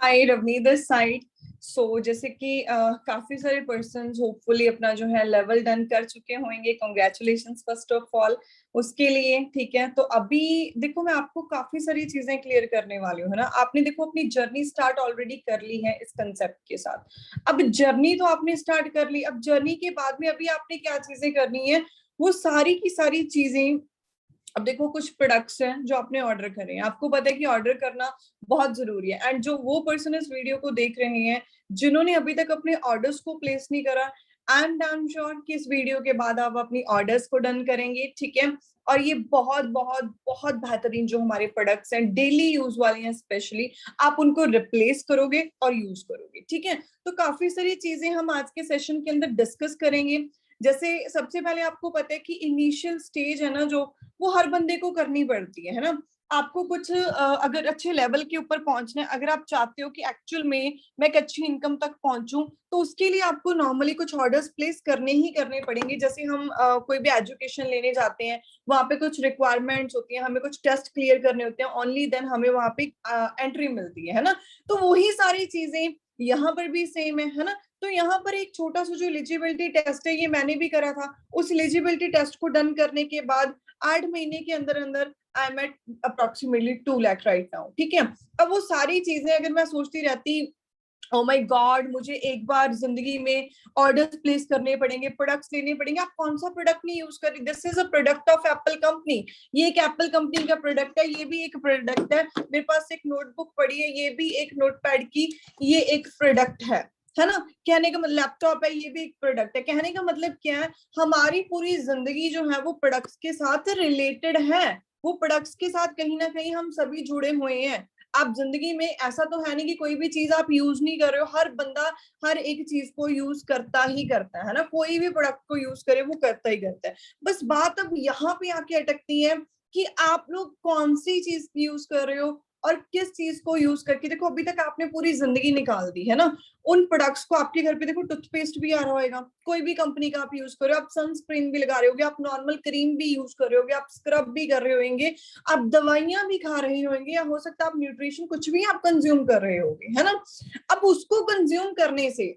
Hi रवनी this side. जैसे कि काफी सारे पर्सन होपफुली अपना जो है लेवल डन कर चुके होंगे। कॉन्ग्रेचुलेशंस फर्स्ट ऑफ ऑल उसके लिए। ठीक है, तो अभी देखो मैं आपको काफी सारी चीजें क्लियर करने वाली हूँ, है ना। आपने देखो अपनी जर्नी स्टार्ट ऑलरेडी कर ली है इस कंसेप्ट के साथ। अब जर्नी तो आपने स्टार्ट कर ली, अब जर्नी के बाद में अभी आपने क्या चीजें करनी है, वो सारी की सारी चीजें। अब देखो कुछ प्रोडक्ट्स हैं जो आपने ऑर्डर करे हैं, आपको पता है कि ऑर्डर करना बहुत जरूरी है। एंड जो वो पर्सन इस वीडियो को देख रहे हैं जिन्होंने अभी तक अपने ऑर्डर्स को प्लेस नहीं करा, आई एम श्योर कि इस वीडियो के बाद आप अपनी ऑर्डर्स को डन करेंगे। ठीक है, और ये बहुत बहुत बहुत बेहतरीन जो हमारे प्रोडक्ट्स हैं डेली यूज वाले हैं स्पेशली, आप उनको रिप्लेस करोगे और यूज करोगे। ठीक है, तो काफी सारी चीजें हम आज के सेशन के अंदर डिस्कस करेंगे। जैसे सबसे पहले आपको पता है कि इनिशियल स्टेज है ना जो, वो हर बंदे को करनी पड़ती है ना। आपको कुछ अगर अच्छे लेवल के ऊपर पहुंचना है, अगर आप चाहते हो कि एक्चुअल में मैं एक अच्छी इनकम तक पहुंचूं, तो उसके लिए आपको नॉर्मली कुछ ऑर्डर्स प्लेस करने ही करने पड़ेंगे। जैसे हम कोई भी एजुकेशन लेने जाते हैं, वहां पे कुछ रिक्वायरमेंट्स होती हैं, हमें कुछ टेस्ट क्लियर करने होते हैं, ओनली देन हमें वहां पे एंट्री मिलती है ना। तो वही सारी चीजें यहाँ पर भी सेम है ना। तो यहाँ पर एक छोटा सा जो एलिजिबिलिटी टेस्ट है, ये मैंने भी करा था। उस एलिजिबिलिटी टेस्ट को डन करने के बाद 8 महीने के अंदर अंदर I am at approximately 2 lakh right now. ठीक है, अब वो सारी चीजें अगर मैं सोचती रहती, ओ माय गॉड मुझे एक बार जिंदगी में ऑर्डर्स प्लेस करने पड़ेंगे, प्रोडक्ट्स लेने पड़ेंगे, आप कौन सा प्रोडक्ट नहीं यूज कर रही। This is a product of Apple company, ये एक एप्पल कंपनी का प्रोडक्ट है, ये भी एक प्रोडक्ट है। मेरे पास एक नोटबुक पड़ी है, ये भी एक नोटपैड की ये एक प्रोडक्ट है ना। कहने का मतलब लैपटॉप है, ये भी एक प्रोडक्ट है। कहने का मतलब क्या है, हमारी पूरी जिंदगी जो है वो प्रोडक्ट्स के साथ रिलेटेड है। वो प्रोडक्ट्स के साथ कहीं ना कहीं हम सभी जुड़े हुए हैं। आप जिंदगी में ऐसा तो है नहीं कि कोई भी चीज आप यूज नहीं कर रहे हो, हर बंदा हर एक चीज को यूज करता ही करता है ना। कोई भी प्रोडक्ट को यूज करे वो करता ही करता है। बस बात अब यहाँ पे आके अटकती है कि आप लोग कौन सी चीज यूज कर रहे हो और किस चीज को यूज करके। देखो अभी तक आपने पूरी जिंदगी निकाल दी है ना उन प्रोडक्ट्स को। आपके घर पे देखो टूथपेस्ट भी आ रहा होगा, कोई भी कंपनी का आप यूज कर रहे हो, आप सनस्क्रीन भी लगा रहे होगे, आप नॉर्मल क्रीम भी यूज कर रहे होगे, आप स्क्रब भी कर रहे होंगे, आप दवाइयां भी खा रहे होंगे, या हो सकता है आप न्यूट्रिशन कुछ भी आप कंज्यूम कर रहे होगे, है ना। अब उसको कंज्यूम करने से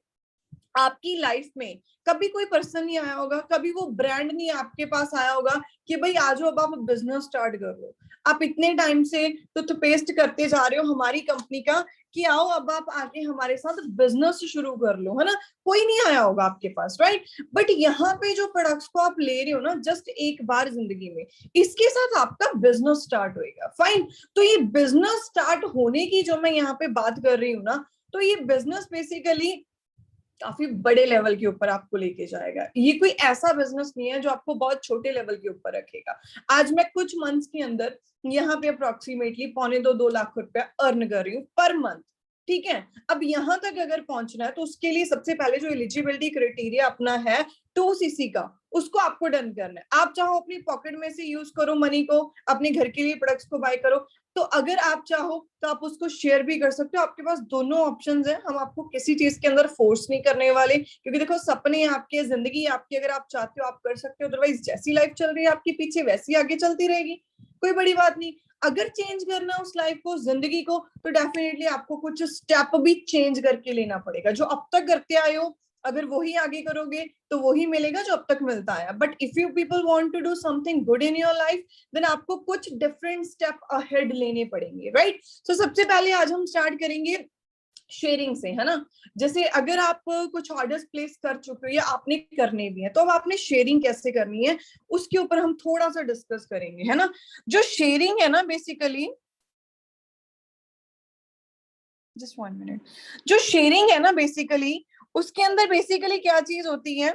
आपकी लाइफ में कभी कोई पर्सन नहीं आया होगा, कभी वो ब्रांड नहीं आपके पास आया होगा कि भाई आज अब आप बिजनेस स्टार्ट कर लो। आप इतने टाइम से टूथपेस्ट करते जा रहे हो हमारी कंपनी का कि आओ अब आप आके हमारे साथ बिजनेस शुरू कर लो, है ना। कोई नहीं आया होगा आपके पास, राइट। बट यहाँ पे जो प्रोडक्ट्स को आप ले रहे हो ना जस्ट एक बार जिंदगी में, इसके साथ आपका बिजनेस स्टार्ट होएगा, फाइन। तो ये बिजनेस स्टार्ट होने की जो मैं यहाँ पे बात कर रही हूँ ना, तो ये बिजनेस बेसिकली काफी बड़े लेवल के ऊपर आपको लेके जाएगा। ये कोई ऐसा बिजनेस नहीं है जो आपको बहुत छोटे लेवल के ऊपर रखेगा। आज मैं कुछ मंथ्स के अंदर यहाँ पे अप्रोक्सीमेटली 1.25-2 लाख रुपया अर्न कर रही हूँ पर मंथ। ठीक है, अब यहाँ तक अगर पहुंचना है तो उसके लिए सबसे पहले जो एलिजिबिलिटी क्राइटेरिया अपना है 2cc का, उसको आपको डन करना है। आप चाहो अपनी पॉकेट में से यूज करो मनी को, अपने घर के लिए प्रोडक्ट्स को बाय करो, तो अगर आप चाहो तो आप उसको शेयर भी कर सकते हो। आपके पास दोनों ऑप्शंस हैं, हम आपको किसी चीज के अंदर फोर्स नहीं करने वाले, क्योंकि देखो सपने आपके, जिंदगी आपकी, अगर आप चाहते हो आप कर सकते हो, अदरवाइज जैसी लाइफ चल रही है आपके पीछे वैसी आगे चलती रहेगी, कोई बड़ी बात नहीं। अगर चेंज करना उस लाइफ को, जिंदगी को, तो डेफिनेटली आपको कुछ स्टेप भी चेंज करके लेना पड़ेगा। जो अब तक करते आए हो अगर वही आगे करोगे तो वही मिलेगा जो अब तक मिलता है। But if you people want to do something good in your life, then आपको कुछ डिफरेंट स्टेप अहेड लेने पड़ेंगे, राइट। तो सबसे पहले आज हम स्टार्ट करेंगे शेयरिंग से, है ना। जैसे अगर आप कुछ ऑर्डर्स प्लेस कर चुके हो या आपने करने भी है, तो अब आपने शेयरिंग कैसे करनी है उसके ऊपर हम थोड़ा सा डिस्कस करेंगे, है ना। जो शेयरिंग है ना बेसिकली, जस्ट 1 मिनट, जो शेयरिंग है ना बेसिकली, उसके अंदर बेसिकली क्या चीज होती है,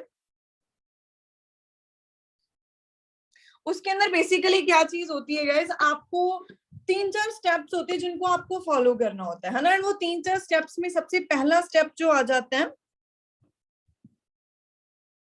उसके अंदर बेसिकली क्या चीज होती है गाइस, आपको 3-4 स्टेप्स होते हैं जिनको आपको फॉलो करना होता है ना। वो 3-4 स्टेप्स में सबसे पहला स्टेप जो आ जाता है,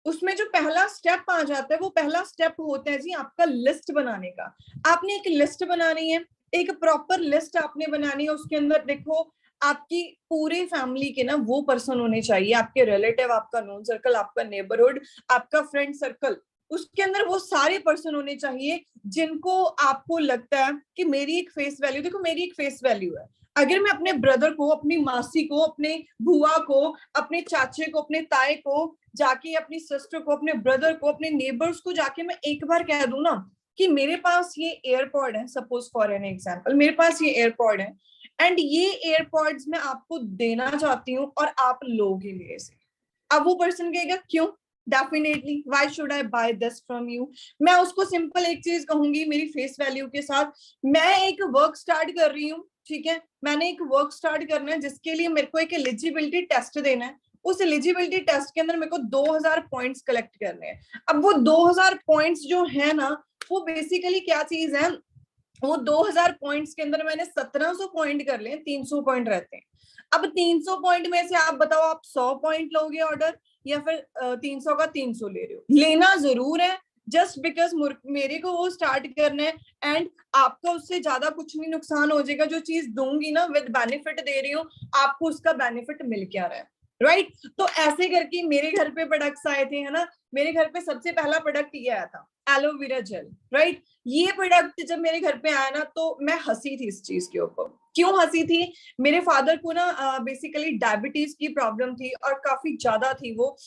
उसमें जो पहला स्टेप आ जाता है वो पहला स्टेप होता है जी आपका लिस्ट बनाने का। आपने एक लिस्ट बनानी है, एक प्रॉपर लिस्ट आपने बनानी है। उसके अंदर देखो आपकी पूरे फैमिली के ना वो पर्सन होने चाहिए, आपके रिलेटिव, आपका नोन सर्कल, आपका नेबरहुड, आपका फ्रेंड सर्कल, उसके अंदर वो सारे पर्सन होने चाहिए जिनको आपको लगता है कि मेरी एक फेस वैल्यू, देखो मेरी एक फेस वैल्यू है। अगर मैं अपने ब्रदर को, अपनी मासी को, अपने बुआ को, अपने चाचे को, अपने ताए को जाके, अपनी सिस्टर को, अपने ब्रदर को, अपने नेबर्स को जाके मैं एक बार कह दूं ना कि मेरे पास ये एयरपॉड है, सपोज फॉर एन एग्जांपल मेरे पास ये एयरपॉड है एंड ये एयरपॉड्स मैं आपको देना चाहती हूँ और आप लोगे मेरे से, अब वो पर्सन कहेगा क्यों, definitely why should I buy this from you. मैं उसको सिंपल एक चीज कहूंगी मेरी फेस वैल्यू के साथ, मैं एक वर्क स्टार्ट कर रही हूँ, ठीक है, मैंने एक वर्क स्टार्ट करना है जिसके लिए मेरे को एक एलिजिबिलिटी टेस्ट देना है, उस एलिजिबिलिटी टेस्ट के अंदर मेरे को 2000 पॉइंट्स कलेक्ट करने हैं। अब वो 2000 पॉइंट्स जो है ना, वो बेसिकली क्या चीज है, वो 2000 पॉइंट्स के अंदर मैंने 1700 पॉइंट कर लिए, 300 पॉइंट रहते हैं। अब 300 पॉइंट में से आप बताओ आप 100 पॉइंट लोगे ऑर्डर या फिर 300 का 300 ले रहे हो, लेना जरूर है जस्ट बिकॉज मेरे को वो स्टार्ट करना है एंड आपका उससे ज्यादा कुछ नहीं नुकसान हो जाएगा, जो चीज दूंगी ना विद बेनिफिट दे रही हूँ, आपको उसका बेनिफिट मिल क्या रहा है, राइट। तो ऐसे करके मेरे घर पे प्रोडक्ट्स आए थे, है ना, मेरे घर पे सबसे पहला प्रोडक्ट ये आया था एलोवेरा जेल, राइट। ये प्रोडक्ट जब मेरे घर पे आया ना तो मैं हंसी थी इस चीज के ऊपर। क्यों हंसी थी, मेरे फादर को ना बेसिकली डायबिटीज की प्रॉब्लम थी और काफी ज्यादा थी, वो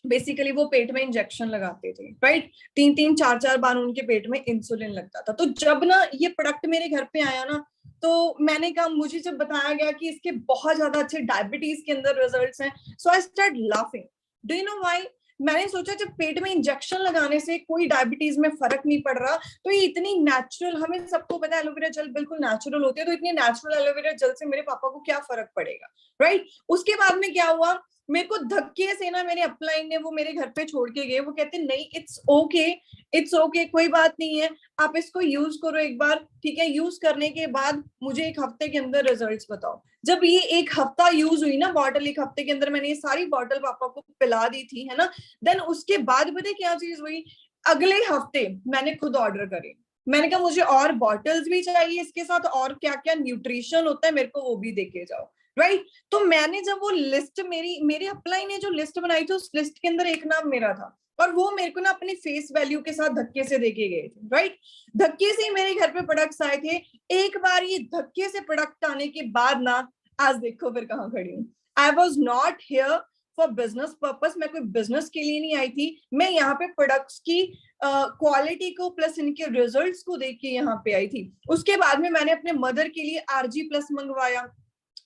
बेसिकली वो पेट में इंजेक्शन लगाते थे, राइट, 3-3 4-4 बार उनके पेट में इंसुलिन लगता था। तो जब ना ये प्रोडक्ट मेरे घर पे आया ना तो मैंने कहा, मुझे जब बताया गया कि इसके बहुत ज्यादा अच्छे डायबिटीज के अंदर रिजल्ट्स हैं, so I start laughing. Do you know why, मैंने सोचा जब पेट में इंजेक्शन लगाने से कोई डायबिटीज में फर्क नहीं पड़ रहा तो ये इतनी नेचुरल, हमें सबको पता है एलोवेरा जेल बिल्कुल नेचुरल होती है, तो इतनी नेचुरल एलोवेरा जेल से मेरे पापा को क्या फर्क पड़ेगा, राइट। उसके बाद में क्या हुआ, मेरे को धक्के से ना मेरे अपलाइन ने वो मेरे घर पे छोड़ के गए, वो कहते नहीं इट्स ओके, इट्स ओके, कोई बात नहीं है, आप इसको यूज करो एक बार, ठीक है, यूज करने के बाद मुझे एक हफ्ते के अंदर रिजल्ट्स बताओ। जब ये एक हफ्ता यूज हुई ना बॉटल, एक हफ्ते के अंदर मैंने ये सारी बॉटल पापा को पिला दी थी, है ना, देन उसके बाद पता क्या चीज हुई, अगले हफ्ते मैंने खुद ऑर्डर करे, मैंने कहा मुझे और बॉटल्स भी चाहिए इसके साथ, और क्या क्या न्यूट्रिशन होता है मेरे को वो भी देके जाओ, राइट। तो मैंने जब वो लिस्ट, मेरे अपलाइन ने जो लिस्ट बनाई थी उस लिस्ट के अंदर एक नाम मेरा था और वो मेरे को ना अपनी फेस वैल्यू के साथ धक्के से देके गए थे, राइट। धक्के से मेरे घर पे प्रोडक्ट्स आए थे। एक बार ये धक्के से प्रोडक्ट आने के बाद ना आज देखो फिर कहाँ खड़ी हूँ। I was not here for business purpose, मैं कोई बिजनेस के लिए नहीं आई थी, मैं यहाँ पे प्रोडक्ट्स की क्वालिटी को प्लस इनके रिजल्ट्स को देख के यहाँ पे आई थी। उसके बाद में मैंने अपने मदर के लिए RG प्लस मंगवाया,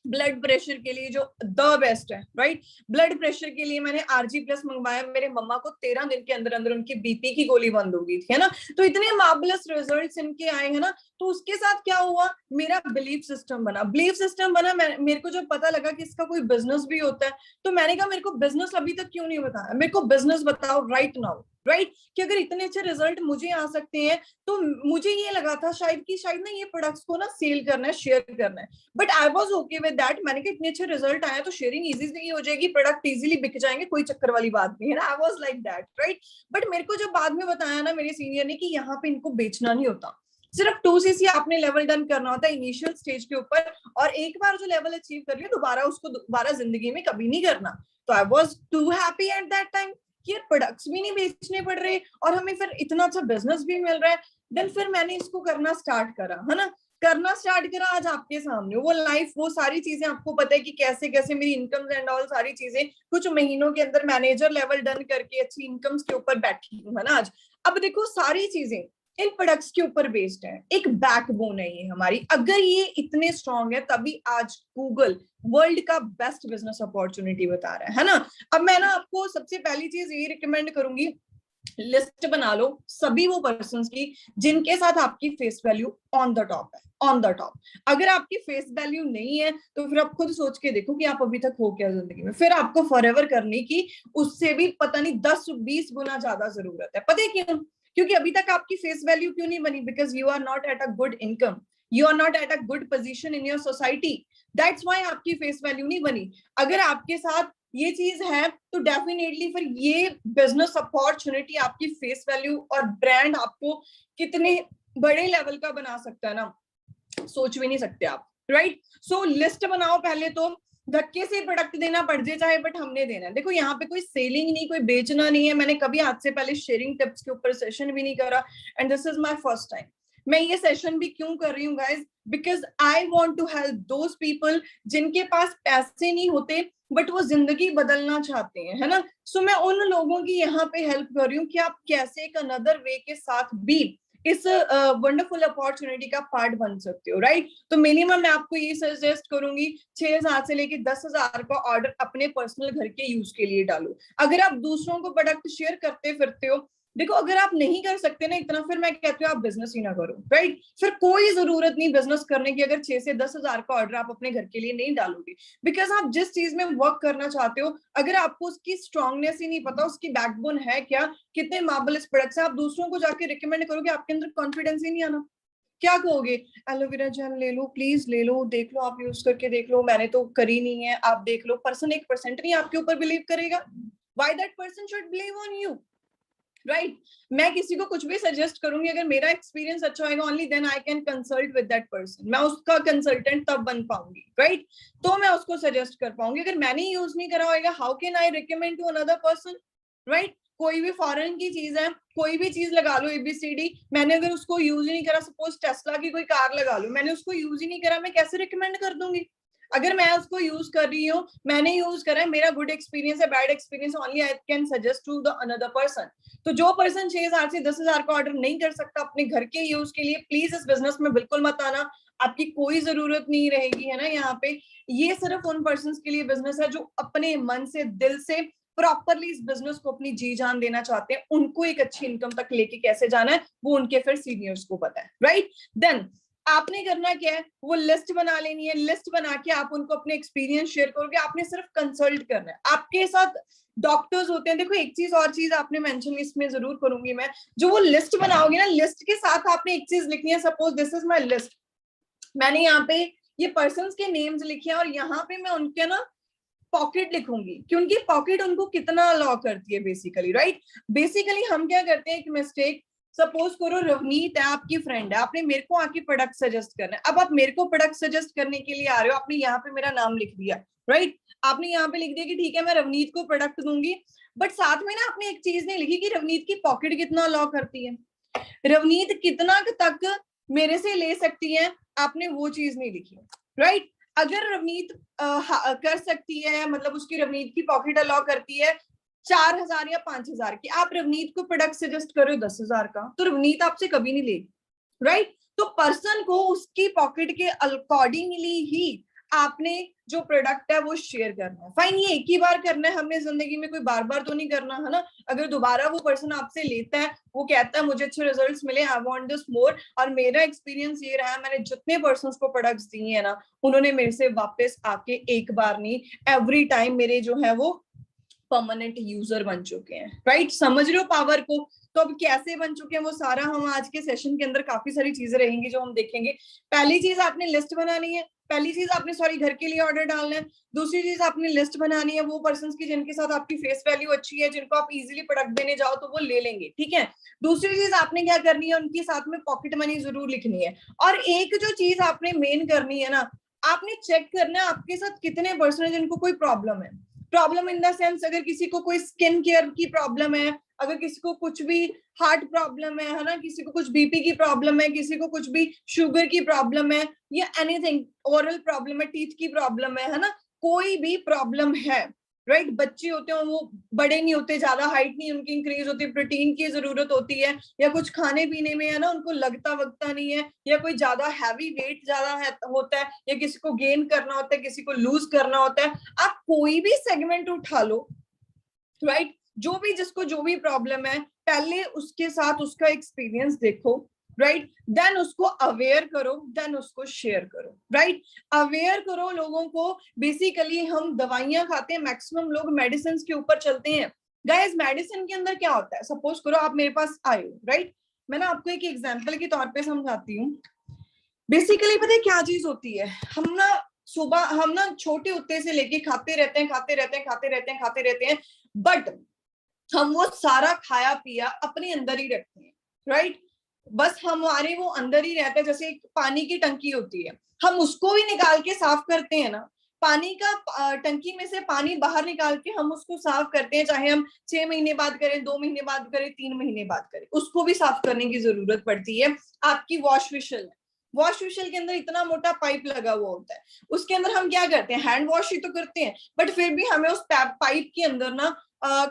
ब्लड प्रेशर के लिए जो द बेस्ट है, राइट। ब्लड प्रेशर के लिए मैंने RG प्लस मंगवाया, मेरे मम्मा को 13 दिन के अंदर अंदर उनकी BP की गोली बंद हो गई थी, है ना। तो इतने मार्वलस रिजल्ट्स इनके आए हैं ना, तो उसके साथ क्या हुआ, मेरा बिलीफ सिस्टम बना, बिलीफ सिस्टम बना, मेरे को जब पता लगा कि इसका कोई बिजनेस भी होता है तो मैंने कहा मेरे को बिजनेस अभी तक क्यों नहीं बताया, मेरे को बिजनेस बताओ राइट नाउ, राइट। कि अगर इतने अच्छे रिजल्ट मुझे आ सकते हैं तो मुझे ये लगा था शायद ना ये प्रोडक्ट्स को ना सेल करना है, शेयर करना है, but I was okay with that. मैंने कहा इतने अच्छे रिजल्ट आया तो शेयरिंग इजीली हो जाएगी, प्रोडक्ट इजीली बिक जाएंगे, कोई चक्कर वाली बात नहीं है ना, I was like that, right. But मेरे को जब बाद में बताया ना मेरे सीनियर ने कि यहाँ पे इनको बेचना नहीं होता, सिर्फ 2cc आपने लेवल डन करना होता है इनिशियल स्टेज के ऊपर, और एक बार जो लेवल अचीव कर लिया दोबारा उसको दोबारा जिंदगी में कभी नहीं करना। तो I was too happy at that time कि यार प्रोडक्ट्स भी नहीं बेचने पड़ रहे और हमें फिर इतना अच्छा बिजनेस भी मिल रहा है। देन फिर मैंने इसको करना स्टार्ट करा, है ना, करना स्टार्ट करा। आज आपके सामने वो लाइफ, वो सारी चीजें आपको पता है कि कैसे कैसे मेरी इनकम्स एंड ऑल सारी चीजें कुछ महीनों के अंदर मैनेजर लेवल डन करके अच्छी इनकम्स के ऊपर बैठी हूँ, है ना आज। अब देखो सारी चीजें इन प्रोडक्ट्स के ऊपर बेस्ड है, एक बैकबोन है ये हमारी। अगर ये इतने स्ट्रांग है तभी आज गूगल वर्ल्ड का बेस्ट बिजनेस अपॉर्चुनिटी बता रहा है ना। अब मैं ना आपको सबसे पहली चीज ये रिकमेंड करूंगी, लिस्ट बना लो सभी वो पर्संस की जिनके साथ आपकी face value on the top है, ऑन द टॉप। अगर आपकी फेस वैल्यू नहीं है तो फिर आप खुद सोच के देखो कि आप अभी तक हो क्या जिंदगी में, फिर आपको फॉरएवर करने की उससे भी पता नहीं 10-20 गुना ज्यादा जरूरत है। पता है क्यों? क्योंकि अभी तक आपकी फेस वैल्यू क्यों नहीं बनी? Because you are not at a good income, you are not at a good position in your society, that's why आपकी फेस वैल्यू नहीं बनी। अगर आपके साथ ये चीज है तो डेफिनेटली फिर ये बिजनेस अपॉर्चुनिटी आपकी फेस वैल्यू और ब्रांड आपको कितने बड़े लेवल का बना सकता है ना, सोच भी नहीं सकते आप, राइट। सो लिस्ट बनाओ पहले तो धक्के से प्रोडक्ट देना पड़ जाए चाहे, बट हमने देना है। देखो यहाँ पे कोई सेलिंग नहीं, कोई बेचना नहीं है। मैंने कभी आज से पहले शेयरिंग टिप्स के ऊपर सेशन भी नहीं करा, and this is my first time. मैं ये सेशन भी क्यों कर रही हूँ guys, because I want to help those people जिनके पास पैसे नहीं होते बट वो जिंदगी बदलना चाहते हैं, है ना। सो मैं उन लोगों की यहाँ पे हेल्प कर रही हूँ कि आप कैसे एक अनदर वे के साथ भी इस वंडरफुल अपॉर्चुनिटी का पार्ट बन सकते हो, राइट। तो मिनिमम मैं आपको ये सजेस्ट करूंगी 6,000 से लेके 10,000 का ऑर्डर अपने पर्सनल घर के यूज के लिए डालो। अगर आप दूसरों को प्रोडक्ट शेयर करते फिरते हो, देखो अगर आप नहीं कर सकते ना इतना, फिर मैं कहती हूँ आप बिजनेस ही ना करो, राइट। फिर कोई जरूरत नहीं बिजनेस करने की अगर 6 से 10,000 का ऑर्डर आप अपने घर के लिए नहीं डालोगे। बिकॉज आप जिस चीज में वर्क करना चाहते हो, अगर आपको उसकी स्ट्रांगनेस ही नहीं पता, उसकी बैकबोन है क्या, कितने मार्बल इस प्रोडक्ट से, आप दूसरों को जाके रिकमेंड करोगे, आपके अंदर कॉन्फिडेंस ही नहीं आना। क्या कहोगे, एलोवेरा जेल ले लो, प्लीज ले लो, देख लो, आप यूज करके देख लो, मैंने तो करी नहीं है, आप देख लो। पर्सन 1% नहीं आपके ऊपर बिलीव करेगा, why that person should believe on you, right. मैं किसी को कुछ भी सजेस्ट करूंगी, अगर मेरा एक्सपीरियंस अच्छा होगा only then I can consult with that person, मैं उसका कंसल्टेंट तब बन पाऊंगी, राइट। तो मैं उसको सजेस्ट कर पाऊंगी। अगर मैंने यूज नहीं करा होगा, how can I recommend to another person, right. कोई भी फॉरेन की चीज है, कोई भी चीज लगा लो ABCD, मैंने अगर उसको यूज ही नहीं करा, सपोज टेस्ला की कोई कार लगा लो, मैंने उसको यूज ही नहीं करा, मैं कैसे रिकमेंड कर दूंगी। अगर मैं उसको यूज कर रही हूँ, मैंने यूज करा है, मेरा गुड एक्सपीरियंस है, bad experience, only I can suggest to the another person. तो जो पर्सन 6,000 से 10,000 का ऑर्डर नहीं कर सकता अपने घर के यूज के लिए, प्लीज इस बिजनेस में बिल्कुल मत आना, आपकी कोई जरूरत नहीं रहेगी, है ना। यहाँ पे ये सिर्फ उन पर्सन के लिए बिजनेस है जो अपने मन से, दिल से प्रॉपरली इस बिजनेस को अपनी जी जान देना चाहते हैं। उनको एक अच्छी इनकम तक लेके कैसे जाना है वो उनके फिर सीनियर्स को पता है, राइट। देन आपने करना क्या है, वो लिस्ट बना लेनी है। लिस्ट बना के आप उनको अपने एक्सपीरियंस शेयर करोगे, आपने सिर्फ कंसल्ट करना है। आपके साथ डॉक्टर्स होते हैं। देखो एक चीज और चीज आपने मेंशन इसमें जरूर करूंगी मैं, जो वो लिस्ट बनाओगे ना, लिस्ट के साथ आपने एक चीज लिखनी है, suppose this is my list, मैंने यहाँ पे ये पर्सन्स के नेम्स लिखे हैं और यहाँ पे मैं उनके ना पॉकेट लिखूंगी कि उनकी पॉकेट उनको कितना अलाउ करती है बेसिकली, राइट। बेसिकली हम क्या करते हैं, एक मिस्टेक, सपोज करो रवनीत है आपकी फ्रेंड है, आपने मेरे को आके प्रोडक्ट सजेस्ट करना है। अब आप मेरे को प्रोडक्ट सजेस्ट करने के लिए आ रहे हो, आपने यहाँ पे मेरा नाम लिख दिया, राइट। आपने यहाँ पे लिख दिया कि ठीक है मैं रवनीत को प्रोडक्ट दूंगी, बट साथ में ना आपने एक चीज नहीं लिखी कि रवनीत की पॉकेट कितना अलाउ करती है, रवनीत कितना तक मेरे से ले सकती है, आपने वो चीज नहीं लिखी, राइट। अगर रवनीत कर सकती है, मतलब उसकी रवनीत की पॉकेट अलाउ करती है 4,000 या 5,000 की, आप रवनीत को प्रोडक्ट सजेस्ट करो 10,000 का, तो रवनीत आपसे कभी नहीं लेगी, राइट। तो पर्सन को उसकी पॉकेट के अकॉर्डिंगली ही आपने जो प्रोडक्ट है वो शेयर करना है। फाइन, ये एक ही बार करना है हमने जिंदगी में, कोई बार बार तो नहीं करना, है ना। अगर दोबारा वो पर्सन आपसे लेता है, वो कहता है मुझे अच्छे रिजल्ट्स मिले, आई वांट दिस मोर, और मेरा एक्सपीरियंस ये रहा है, मैंने जितने पर्सन्स को प्रोडक्ट्स दिए हैं ना, उन्होंने मेरे से वापस आके एक बार नहीं, एवरी टाइम मेरे जो है वो परमानेंट यूजर बन चुके हैं, राइट। समझ रहे हो पावर को। तो अब कैसे बन चुके हैं वो सारा हम आज के सेशन के अंदर काफी सारी चीजें रहेंगी जो हम देखेंगे। पहली चीज आपने लिस्ट बनानी है, पहली चीज आपने सॉरी घर के लिए ऑर्डर डालना है। दूसरी चीज आपने लिस्ट बनानी है वो पर्सन्स की जिनके साथ आपकी फेस वैल्यू अच्छी है, जिनको आप इजीली प्रोडक्ट देने जाओ तो वो ले लेंगे, ठीक है। दूसरी चीज आपने क्या करनी है, उनके साथ में पॉकेट मनी जरूर लिखनी है। और एक जो चीज आपने मेन करनी है ना, आपने चेक करना है आपके साथ कितने पर्सन है जिनको कोई प्रॉब्लम है। प्रॉब्लम इन द सेंस, अगर किसी को कोई स्किन केयर की प्रॉब्लम है, अगर किसी को कुछ भी हार्ट प्रॉब्लम है ना, किसी को कुछ बीपी की प्रॉब्लम है, किसी को कुछ भी शुगर की प्रॉब्लम है, या एनीथिंग, ओरल प्रॉब्लम है, टीथ की प्रॉब्लम है ना, कोई भी प्रॉब्लम है, राइट। बच्चे होते हैं वो बड़े नहीं होते, ज्यादा हाइट नहीं उनकी इंक्रीज होती, प्रोटीन की जरूरत होती है, या कुछ खाने पीने में है ना उनको लगता वगता नहीं है, या कोई ज्यादा हैवी वेट ज्यादा होता है, या किसी को गेन करना होता है, किसी को लूज करना होता है। आप कोई भी सेगमेंट उठा लो, राइट, जो भी जिसको जो भी प्रॉब्लम है, पहले उसके साथ उसका एक्सपीरियंस देखो, राइट, देन उसको अवेयर करो, देन उसको शेयर करो, राइट। अवेयर करो लोगों को। बेसिकली हम दवाइयां खाते हैं, मैक्सिमम लोग मेडिसिन के ऊपर चलते हैं। गाइस मेडिसिन के अंदर क्या होता है, सपोज करो आप मेरे पास आए हो, राइट, मैं ना आपको एक एग्जांपल के तौर पे समझाती हूँ। बेसिकली पता है क्या चीज होती है, हम ना सुबह हम ना छोटे होते से लेके खाते रहते हैं, खाते रहते हैं, खाते रहते हैं, खाते रहते हैं, बट हम वो सारा खाया पिया अपने अंदर ही रखते हैं, राइट। बस हमारे वो अंदर ही रहता है, जैसे एक पानी की टंकी होती है, हम उसको भी निकाल के साफ करते हैं ना, पानी का टंकी में से पानी बाहर निकाल के हम उसको साफ करते हैं, चाहे हम 6 महीने बाद करें, 2 महीने बाद करें, 3 महीने बाद करें, उसको भी साफ करने की जरूरत पड़ती है। आपकी वॉश विशल, वॉश विशल के अंदर इतना मोटा पाइप लगा हुआ होता है, उसके अंदर हम क्या करते हैं, हैंड वॉश ही तो करते हैं, बट फिर भी हमें उस पाइप के अंदर ना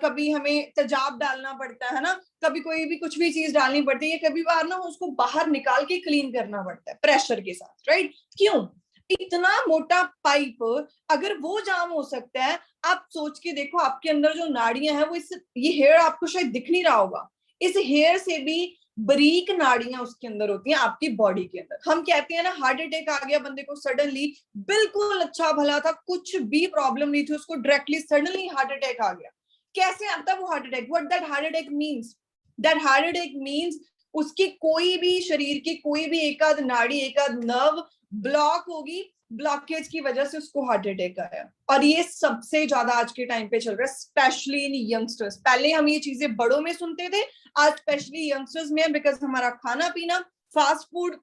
कभी हमें तेजाब डालना पड़ता है ना, कभी कोई भी कुछ भी चीज डालनी पड़ती है, कभी बार ना उसको बाहर निकाल के क्लीन करना पड़ता है प्रेशर के साथ, राइट? क्यों? इतना मोटा पाइप, अगर वो जाम हो सकता है, आप सोच के देखो आपके अंदर जो नाड़ियां हैं वो इससे, ये हेयर आपको शायद दिख नहीं रहा होगा, इस हेयर से भी बारीक नाड़ियां उसके अंदर होती हैं आपकी बॉडी के अंदर। हम कहते हैं ना हार्ट अटैक आ गया बंदे को सडनली, बिल्कुल अच्छा भला था, कुछ भी प्रॉब्लम नहीं थी, उसको डायरेक्टली सडनली हार्ट अटैक आ गया। कैसे आता है वो heart attack? What that heart attack means? That heart attack means उसकी कोई भी शरीर की कोई भी एक आध नाड़ी, एक आध नर्व ब्लॉक होगी, ब्लॉकेज की वजह से उसको हार्ट अटैक आया। और ये सबसे ज्यादा आज के टाइम पे चल रहा है, स्पेशली इन यंगस्टर्स। पहले हम ये चीजें बड़ों में सुनते थे, आज स्पेशली यंगस्टर्स में, बिकॉज हमारा खाना पीना, फास्ट फूड,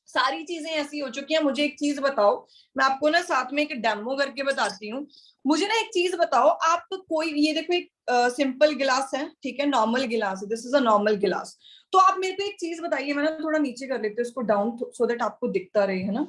सारी चीजें ऐसी हो चुकी हैं। मुझे एक चीज बताओ, मैं आपको ना साथ में एक डेमो करके बताती हूँ। मुझे ना एक चीज बताओ, आप कोई, ये देखो एक सिंपल गिलास है, ठीक है, नॉर्मल गिलास है, दिस इज अ नॉर्मल गिलास। तो आप मेरे को एक चीज बताइए, मैं ना थोड़ा नीचे कर लेती हूँ इसको डाउन, सो दैट आपको दिखता रहे, है ना।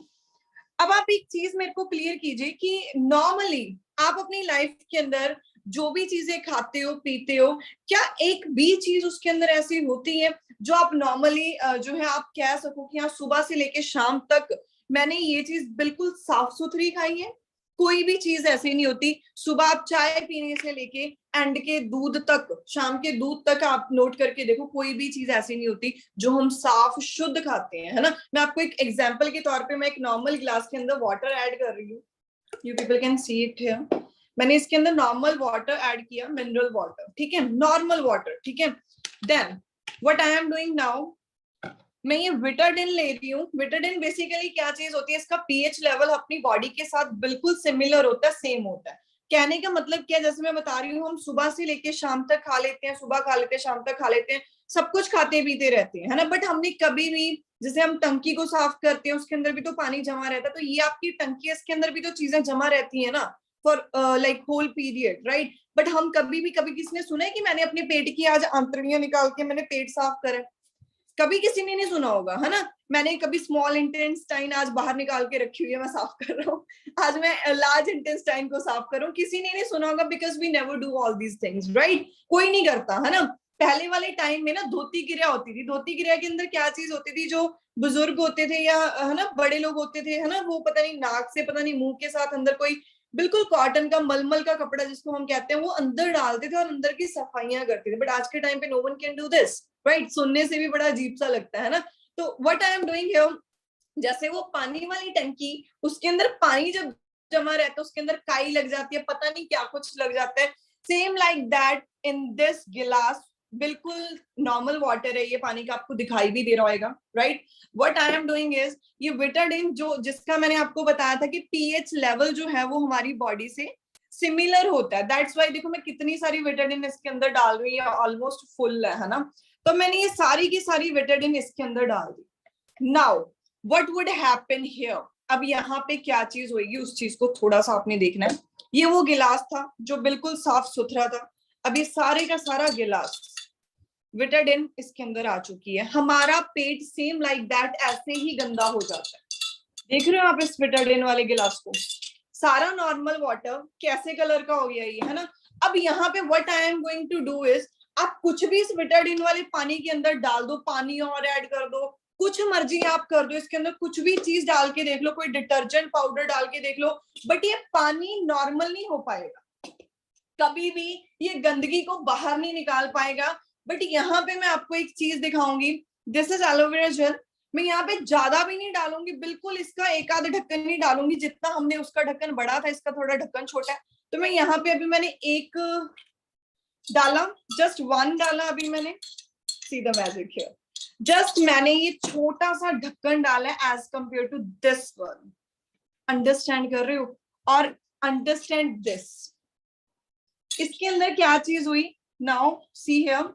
अब आप एक चीज मेरे को क्लियर कीजिए कि नॉर्मली आप अपनी लाइफ के अंदर जो भी चीजें खाते हो पीते हो, क्या एक भी चीज उसके अंदर ऐसी होती है जो आप नॉर्मली जो है आप कह सको कि हाँ सुबह से लेके शाम तक मैंने ये चीज बिल्कुल साफ सुथरी खाई है? कोई भी चीज ऐसी नहीं होती। सुबह आप चाय पीने से लेके एंड के दूध तक, शाम के दूध तक आप नोट करके देखो, कोई भी चीज ऐसी नहीं होती जो हम साफ शुद्ध खाते हैं, है ना। मैं आपको एक एग्जांपल के तौर पे मैं एक नॉर्मल गिलास के अंदर वाटर ऐड कर रही हूँ, you people can see it here. मैंने इसके अंदर नॉर्मल वाटर ऐड किया, मिनरल वाटर, ठीक है, नॉर्मल वाटर, ठीक है। Then what I am doing now, मैं ये विटाडिन ले रही हूँ। विटाडिन बेसिकली क्या चीज होती है, इसका पीएच लेवल अपनी बॉडी के साथ बिल्कुल सिमिलर होता है, सेम होता है। कहने का मतलब क्या, जैसे मैं बता रही हूँ, हम सुबह से लेके शाम तक खा लेते हैं, सुबह खा लेते हैं, शाम तक खा लेते हैं, सब कुछ खाते पीते रहते हैं, है ना। बट हमने कभी भी, जैसे हम टंकी को साफ करते हैं, उसके अंदर भी तो पानी जमा रहता है, तो ये आपकी टंकी है, इसके अंदर भी तो चीजें जमा रहती है ना, for like whole period, right. But हम कभी भी, कभी किसी ने सुना है कि मैंने अपने पेट की आज आंतड़ियां निकाल के मैंने पेट साफ करा? कभी किसी ने नहीं सुना होगा, है ना। मैंने कभी स्मॉल इंटेस्टाइन आज बाहर निकाल के रखी हुई है, मैं साफ कर रहा हूँ, आज मैं लार्ज इंटेस्टाइन को साफ कर रहा हूँ, किसी ने नहीं सुना होगा, because we never do all these things, right. कोई नहीं करता, है ना। पहले वाले टाइम में ना धोती क्रिया होती थी, धोती क्रिया के अंदर क्या चीज होती थी, जो बुजुर्ग होते थे या है ना बड़े लोग होते थे, है ना, वो पता नहीं नाक से, पता नहीं मुंह के साथ अंदर कोई बिल्कुल कॉटन का मलमल का कपड़ा जिसको हम कहते हैं, वो अंदर डालते थे और अंदर की सफाइयां करते थे। बट आज के टाइम पे no one can do this, right. सुनने से भी बड़ा अजीब सा लगता है ना। तो what I am doing here, जैसे वो पानी वाली टंकी, उसके अंदर पानी जब जमा रहता है, उसके अंदर काई लग जाती है, पता नहीं क्या कुछ लग जाता है, same like that in this गिलास, बिल्कुल नॉर्मल वाटर है ये, पानी का आपको दिखाई भी दे रहा होगा, right. What I am doing is, ये विटाडिन जो, जिसका मैंने आपको बताया था कि पीएच लेवल जो है वो हमारी बॉडी से सिमिलर होता है, दैट्स वाई देखो मैं कितनी सारी विटाडिन इसके अंदर डाल रही हूँ, ऑलमोस्ट फुल है ना। तो मैंने ये सारी की सारी विटाडिन इसके अंदर डाल दी। Now what would happen here, अब यहाँ पे क्या चीज होगी, उस चीज को थोड़ा सा आपने देखना है। ये वो गिलास था जो बिल्कुल साफ सुथरा था, अब ये सारे का सारा गिलास विटाडिन इसके अंदर आ चुकी है, हमारा पेट सेम लाइक दैट ऐसे ही गंदा हो जाता है। देख रहे हो आप इस विटाडिन वाले गिलास को, सारा नॉर्मल वाटर कैसे कलर का हो गया ये, है ना। अब यहाँ पे what I am going to do is, आप कुछ भी इस विटाडिन वाले पानी के अंदर डाल दो, पानी और ऐड कर दो, कुछ मर्जी आप कर दो, इसके अंदर कुछ भी चीज डाल के देख लो, कोई डिटर्जेंट पाउडर डाल के देख लो, बट ये पानी नॉर्मल नहीं हो पाएगा, कभी भी ये गंदगी को बाहर नहीं निकाल पाएगा। बट यहाँ पे मैं आपको एक चीज दिखाऊंगी, दिस इज एलोवेरा जेल। मैं यहाँ पे ज्यादा भी नहीं डालूंगी, बिल्कुल इसका एक आध ढक्कन नहीं डालूंगी, जितना हमने उसका ढक्कन बड़ा था, इसका थोड़ा ढक्कन छोटा है। तो मैं यहाँ पे अभी मैंने एक डाला, जस्ट वन डाला अभी मैंने, see the magic here, just मैंने ये छोटा सा ढक्कन डाला as compare to this one, understand कर रहे हो। और अंडरस्टैंड दिस, इसके अंदर क्या चीज हुई, नाउ सी हियर,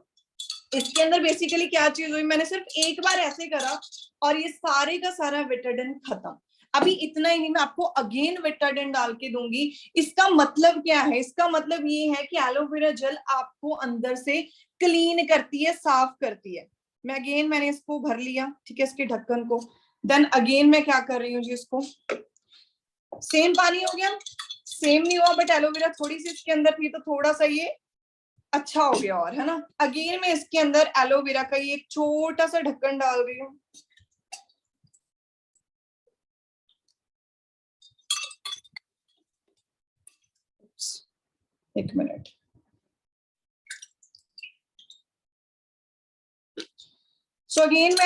इसके अंदर बेसिकली क्या चीज हुई, मैंने सिर्फ एक बार ऐसे करा और ये सारे का सारा विटाडिन खत्म। अभी इतना ही नहीं, मैं आपको अगेन विटाडिन डाल के दूंगी। इसका मतलब क्या है? इसका मतलब ये है कि एलोवेरा जेल आपको अंदर से क्लीन करती है, साफ करती है। मैंने इसको भर लिया, ठीक है, इसके ढक्कन को। देन अगेन मैं क्या कर रही हूँ जी, इसको सेम पानी हो गया, सेम नहीं हुआ, बट एलोवेरा थोड़ी सी इसके अंदर थी तो थोड़ा सा ये अच्छा हो गया, और है ना। अगेन मैं इसके अंदर एलोवेरा का ये एक छोटा सा ढक्कन डाल रही हूँ। एक मिनट। सो अगेन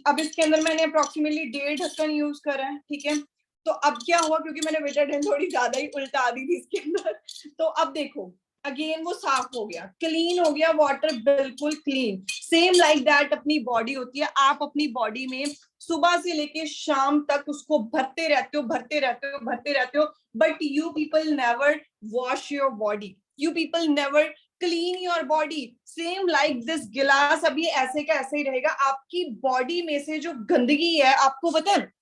अब इसके अंदर मैंने अप्रोक्सीमेटली 1.5 ढक्कन यूज करा है, ठीक है। तो अब क्या हुआ, क्योंकि मैंने विटाडिन थोड़ी ज्यादा ही उल्टा दी थी इसके अंदर, तो अब देखो अगेन वो साफ हो गया, क्लीन हो गया, वाटर बिल्कुल क्लीन। सेम लाइक दैट अपनी बॉडी होती है, आप अपनी बॉडी में सुबह से लेके शाम तक उसको भरते रहते हो, भरते रहते हो, भरते रहते हो, but you people never wash your body, you people never clean your body. Same like this गिलास अभी ऐसे का ऐसे ही रहेगा। आपकी बॉडी में से जो गंदगी है, आपको पता है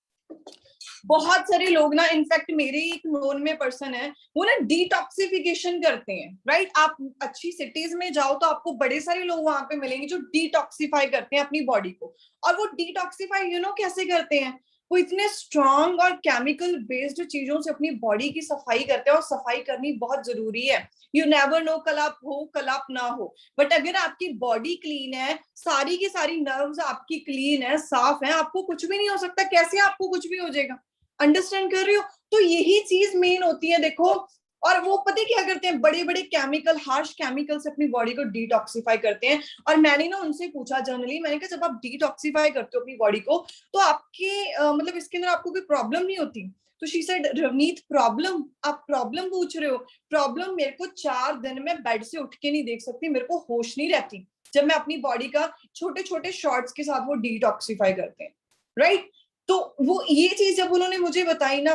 बहुत सारे लोग ना, इनफैक्ट मेरे एक नोन में पर्सन है, वो ना डिटॉक्सिफिकेशन करते हैं, राइट। आप अच्छी सिटीज में जाओ तो आपको बड़े सारे लोग वहां पे मिलेंगे जो डिटॉक्सिफाई करते हैं अपनी बॉडी को। और वो डिटॉक्सिफाई कैसे करते हैं? वो इतने स्ट्रॉन्ग और केमिकल बेस्ड चीजों से अपनी बॉडी की सफाई करते हैं, और सफाई करनी बहुत जरूरी है। यू नेवर नो कल आप हो कल आप ना हो, बट अगर आपकी बॉडी क्लीन है, सारी की सारी नर्व्स आपकी क्लीन है, साफ है, आपको कुछ भी नहीं हो सकता। कैसे आपको कुछ भी हो जाएगा? अंडरस्टैंड कर रही हो? तो यही चीज मेन होती है, देखो। और वो पता है क्या करते हैं? बड़े बड़े केमिकल, हार्श केमिकल से अपनी बॉडी को डिटॉक्सिफाई करते हैं। और मैंने ना उनसे पूछा जनरली, मैंने कहा जब आप डिटॉक्सिफाई करते हो अपनी बॉडी को, तो आपके मतलब इसके अंदर आपको कोई प्रॉब्लम नहीं होती? तो शी सेड, रवनीत प्रॉब्लम? आप प्रॉब्लम पूछ रहे हो? प्रॉब्लम, मेरे को 4 दिन में बेड से उठ के नहीं देख सकती, मेरे को होश नहीं रहती जब मैं अपनी बॉडी का छोटे छोटे शॉर्ट्स के साथ वो डिटॉक्सिफाई करते हैं, राइट। तो वो ये चीज जब उन्होंने मुझे बताई ना,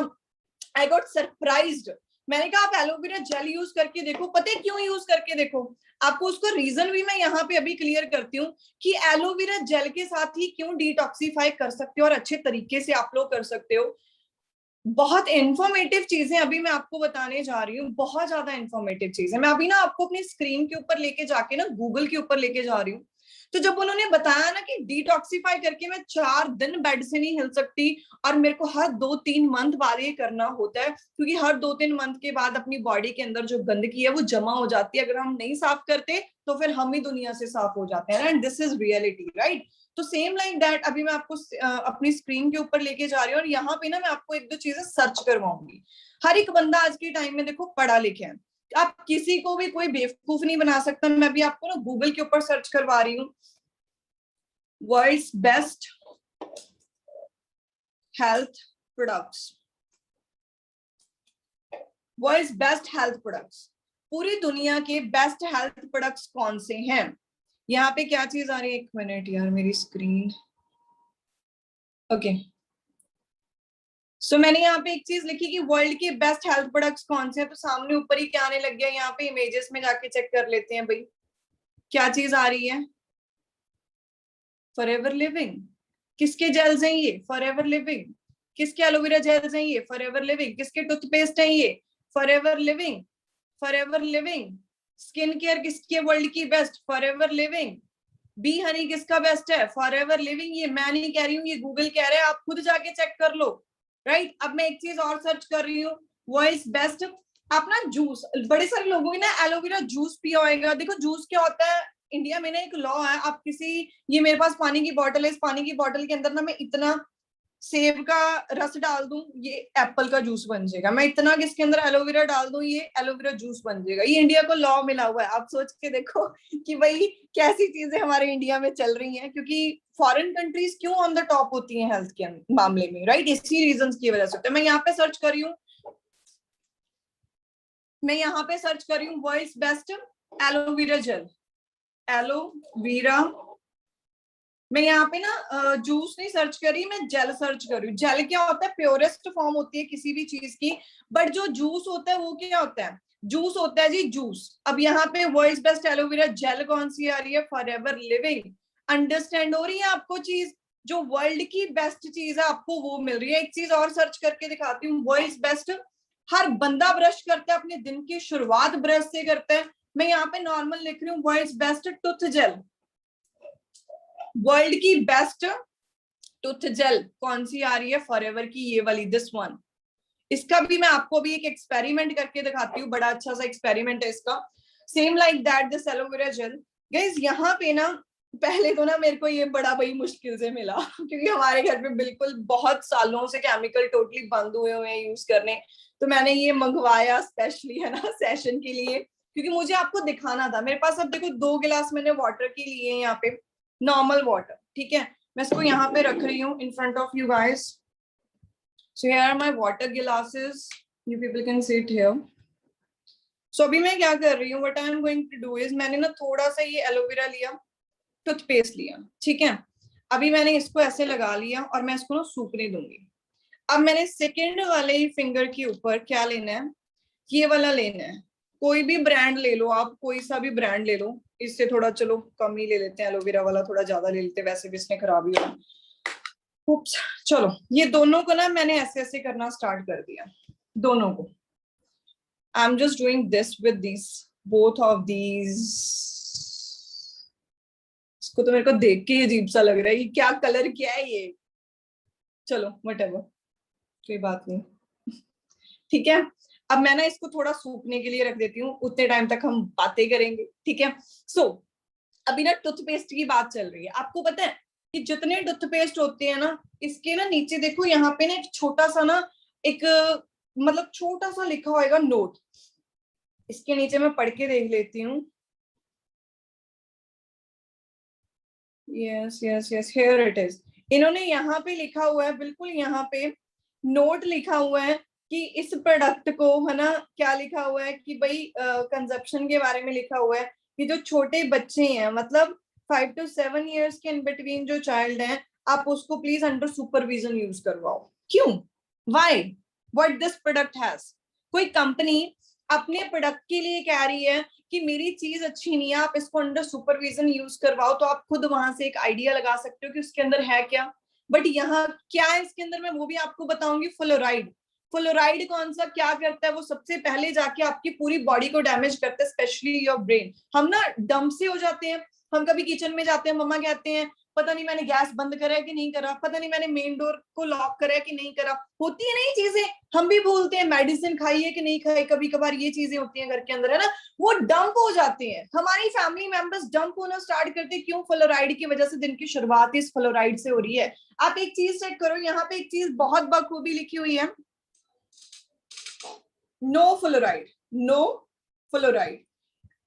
आई गॉट सरप्राइज्ड। मैंने कहा आप एलोवेरा जेल यूज करके देखो। पता है क्यों यूज करके देखो? आपको उसका रीजन भी मैं यहाँ पे अभी क्लियर करती हूँ कि एलोवेरा जेल के साथ ही क्यों डिटॉक्सिफाई कर सकते हो, और अच्छे तरीके से आप लोग कर सकते हो। बहुत इंफॉर्मेटिव चीजें अभी मैं आपको बताने जा रही हूँ, बहुत ज्यादा इंफॉर्मेटिव चीजें। मैं अभी ना आपको अपनी स्क्रीन के ऊपर लेके जाके ना, गूगल के ऊपर लेके जा रही हूँ। तो जब उन्होंने बताया ना कि डिटॉक्सिफाई करके मैं 4 दिन बेड से नहीं हिल सकती, और मेरे को हर 2-3 मंथ बाद ये करना होता है, क्योंकि हर 2-3 मंथ के बाद अपनी बॉडी के अंदर जो गंदगी है वो जमा हो जाती है। अगर हम नहीं साफ करते तो फिर हम ही दुनिया से साफ हो जाते हैं, and this is reality, right. तो सेम लाइक दैट अभी मैं आपको अपनी स्क्रीन के ऊपर लेके जा रही हूँ, और यहाँ पे ना मैं आपको 1-2 चीजें सर्च करवाऊंगी। हर एक बंदा आज के टाइम में देखो पढ़ा लिखा है, आप किसी को भी कोई बेवकूफ नहीं बना सकता। मैं भी आपको ना गूगल के ऊपर सर्च करवा रही हूँ, world's best health products, world's best health products, पूरी दुनिया के बेस्ट हेल्थ प्रोडक्ट्स कौन से हैं। यहाँ पे क्या चीज आ रही है, 1 मिनट यार, मेरी स्क्रीन, ओके। सो मैंने यहाँ पे एक चीज लिखी कि वर्ल्ड के बेस्ट हेल्थ प्रोडक्ट्स कौन से हैं, तो सामने ऊपर ही क्या आने लग गया, यहाँ पे इमेजेस में जाके चेक कर लेते हैं भाई क्या चीज आ रही है। Forever living. किसके जेल्स हैं ये? Forever living. किसके एलोवेरा जेल्स हैं ये? Forever living. किसके टूथपेस्ट हैं ये? Forever living. Forever living. Skin care किसकी है वर्ल्ड की best? Forever living. B Honey किसका बेस्ट है? Forever living. ये मैं नहीं कह रही हूँ, ये गूगल कह रहा है, आप खुद जाके चेक कर लो, राइट। अब मैं एक चीज और सर्च कर रही हूँ, वर्ल्ड्स बेस्ट। आप ना जूस, बड़े सारे लोगों ने ना एलोवेरा जूस पिया होगा। देखो जूस क्या होता है, इंडिया में ना एक लॉ है, आप किसी, ये मेरे पास पानी की बॉटल है, इस पानी की बॉटल के अंदर ना मैं इतना सेब का रस डाल दूं, ये एप्पल का जूस बन जाएगा। मैं इतना किसके अंदर एलोवेरा डाल दूं, ये एलोवेरा जूस बन जाएगा। ये इंडिया को लॉ मिला हुआ है। आप सोच के देखो कि भाई कैसी चीजें हमारे इंडिया में चल रही हैं, क्योंकि फॉरेन कंट्रीज क्यों ऑन द टॉप होती हैं हेल्थ के मामले में, राइट। इसी रीजन की वजह से। मैं यहाँ पे सर्च कर रही हूँ, world's best aloe vera gel, aloe vera. मैं यहाँ पे ना जूस नहीं सर्च कर रही, मैं जेल सर्च कर रही हूँ। जेल क्या होता है? प्योरेस्ट फॉर्म होती है किसी भी चीज की, बट जो जूस होता है वो क्या होता है? जूस होता है जी जूस। अब यहाँ पे वर्ल्ड्स बेस्ट एलोवेरा जेल कौन सी आ रही है? Forever living. अंडरस्टैंड हो रही है आपको चीज? जो वर्ल्ड की बेस्ट चीज है आपको वो मिल रही है। एक चीज और सर्च करके दिखाती हूँ, वर्ल्ड्स बेस्ट। हर बंदा ब्रश करता है, अपने दिन की शुरुआत ब्रश से करता है। मैं यहाँ पे नॉर्मल लिख रही हूँ, world's best tooth gel. World की बेस्ट टूथ जेल कौन सी आ रही है? फॉरएवर की ये वाली, दिस वन। इसका भी मैं आपको भी एक एक्सपेरिमेंट करके दिखाती हूँ, बड़ा अच्छा सा एक्सपेरिमेंट है इसका। Same like that this aloe vera gel. Guys यहाँ पे ना पहले तो ना मेरे को ये बड़ा बड़ी मुश्किल से मिला क्योंकि हमारे घर पे बिल्कुल बहुत सालों से केमिकल टोटली बंद हुए हुए हैं यूज करने। तो मैंने ये मंगवाया स्पेशली, है ना, सेशन के लिए, क्योंकि मुझे आपको दिखाना था। मेरे पास अब देखो 2 गिलास मैंने वाटर की लिए हैं यहाँ पे, नॉर्मल वाटर, ठीक है। मैं इसको यहाँ पे रख रही हूँ in front of you guys. So here are my water glasses. You people can see it here. So अभी मैं क्या कर रही हूँ? What I am going to do is मैंने ना थोड़ा सा ये एलोवेरा लिया, टूथपेस्ट लिया, ठीक है। अभी मैंने इसको ऐसे लगा लिया और मैं इसको ना सूखने दूंगी। अब मैंने सेकेंड वाले फिंगर के ऊपर क्या लेना है? ये वाला लेना है। कोई भी ब्रांड ले लो आप, कोई सा भी ब्रांड ले लो। इससे थोड़ा चलो कम ही ले लेते हैं, एलोवेरा वाला थोड़ा ज्यादा ले लेते हैं, वैसे भी इसने खराब ही होगा। उप्स, चलो ये दोनों को ना मैंने ऐसे ऐसे करना स्टार्ट कर दिया, दोनों को। I am just doing this with this, both of these. इसको तो मेरे को देख के ही अजीब सा लग रहा है, ये क्या कलर क्या है ये? चलो व्हाटएवर, कोई बात नहीं, ठीक है। अब मैं ना इसको थोड़ा सूखने के लिए रख देती हूँ, उतने टाइम तक हम बातें करेंगे, ठीक है। सो अभी ना टूथपेस्ट की बात चल रही है। आपको पता है कि जितने टूथपेस्ट होते हैं ना, इसके ना नीचे देखो, यहाँ पे ना एक छोटा सा ना, एक मतलब छोटा सा लिखा होगा नोट। इसके नीचे मैं पढ़ के देख लेती हूँ। Yes yes yes, here it is. इन्होंने यहाँ पे लिखा हुआ है, बिल्कुल यहाँ पे नोट लिखा हुआ है कि इस प्रोडक्ट को, है ना, क्या लिखा हुआ है कि भाई कंजप्शन के बारे में लिखा हुआ है कि जो छोटे बच्चे हैं, मतलब 5 to 7 ईयर्स के इन बिटवीन जो चाइल्ड हैं, आप उसको प्लीज अंडर सुपरविजन यूज करवाओ। क्यों? Why? What this product has. कोई कंपनी अपने प्रोडक्ट के लिए कह रही है कि मेरी चीज अच्छी नहीं है, आप इसको अंडर सुपरविजन यूज करवाओ, तो आप खुद वहां से एक आइडिया लगा सकते हो कि उसके अंदर है क्या। बट यहाँ क्या है इसके अंदर, मैं वो भी आपको बताऊंगी। फ्लोराइड। फ्लोराइड कौन सा क्या करता है? वो सबसे पहले जाके आपकी पूरी बॉडी को डैमेज करता है, स्पेशली योर ब्रेन। हम ना डम से हो जाते हैं। हम कभी किचन में जाते हैं, मम्मा कहते हैं पता नहीं मैंने गैस बंद करा है कि नहीं करा, पता नहीं मैंने मेन डोर को लॉक करा है कि नहीं करा। होती है नहीं चीजें, हम भी भूलते हैं। मेडिसिन खाई है कि नहीं खाई, कभी कभार ये चीजें होती हैं घर के अंदर, है ना। वो डंप हो जाते हैं, हमारी फैमिली मेंबर्स डंप होना स्टार्ट करते हैं। क्यों? फ्लोराइड की वजह से दिन की शुरुआत इस फ्लोराइड से हो रही है। आप एक चीज चेक करो, यहाँ पे एक चीज बहुत बखूबी लिखी हुई है, नो फ्लोराइड, नो फ्लोराइड।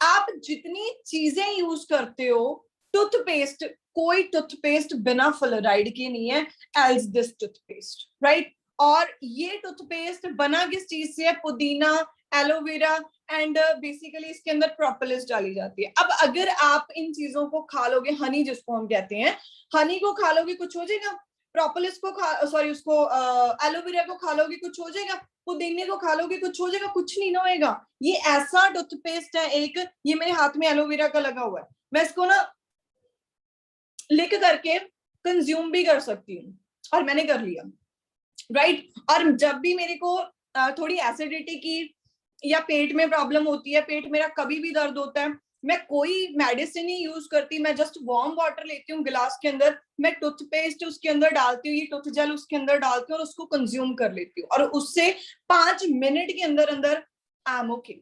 आप जितनी चीजें यूज करते हो, टूथपेस्ट, कोई टूथपेस्ट बिना फ्लोराइड के नहीं है, एल्स दिस टूथपेस्ट, राइट। और ये टूथपेस्ट बना किस चीज से है? पुदीना, एलोवेरा एंड बेसिकली इसके अंदर प्रोपोलिस डाली जाती है। अब अगर आप इन चीजों को खा लोगे, हनी जिसको हम कहते हैं, हनी को खा लोगे कुछ हो जाएगा? प्रोपोलिस को सॉरी उसको एलोवेरा को खा लोगे कुछ हो जाएगा? पुदीने को खा लोगे कुछ हो जाएगा? कुछ नहीं ना होएगा। ये ऐसा टूथपेस्ट है एक, ये मेरे हाथ में एलोवेरा का लगा हुआ है, मैं इसको ना लिख करके कंज्यूम भी कर सकती हूँ, और मैंने कर लिया, राइट। और जब भी मेरे को थोड़ी एसिडिटी की या पेट में प्रॉब्लम होती है, पेट मेरा कभी भी दर्द होता है, मैं कोई मेडिसिन ही यूज करती, मैं जस्ट वार्म वाटर लेती हूँ गिलास के अंदर, मैं टूथपेस्ट उसके अंदर डालती हूँ, ये टूथ जेल उसके अंदर डालती हूँ और उसको कंज्यूम कर लेती हूँ, और उससे 5 मिनट के अंदर अंदर आई एम ओके।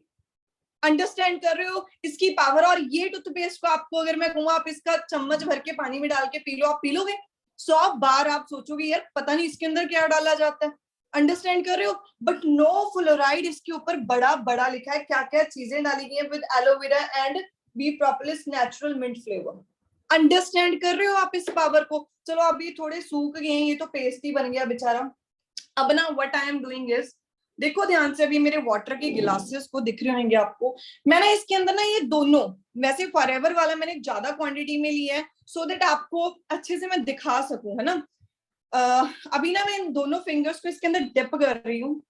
अंडरस्टैंड कर रहे हो इसकी पावर? और ये टूथपेस्ट को आपको अगर मैं कहूँ आप इसका चम्मच भर के पानी में डाल के पी लो, आप पी लोगे? 100 बार आप सोचोगे यार पता नहीं इसके अंदर क्या डाला जाता है। अंडरस्टैंड कर रहे हो? बट नो फ्लोराइड, इसके ऊपर बड़ा बड़ा लिखा है क्या क्या चीजें डाली गई है, with aloe vera and bee propolis natural mint flavour. Understand कर रहे हो आप इस पावर को? चलो अभी थोड़े सूख गए हैं, ये तो पेस्ट ही बन गया बेचारा। अब ना what I am doing is, देखो ध्यान से, अभी मेरे वाटर के गिलासेस को दिख रहे होंगे आपको, मैंने इसके अंदर ना ये दोनों, वैसे फॉरएवर वाला मैंने ज्यादा क्वांटिटी में लिया है सो दैट आपको अच्छे से मैं दिखा सकूं, है ना। अभी ना मैं इन दोनों फिंगर्स को इसके अंदर डिप कर रही हूँ,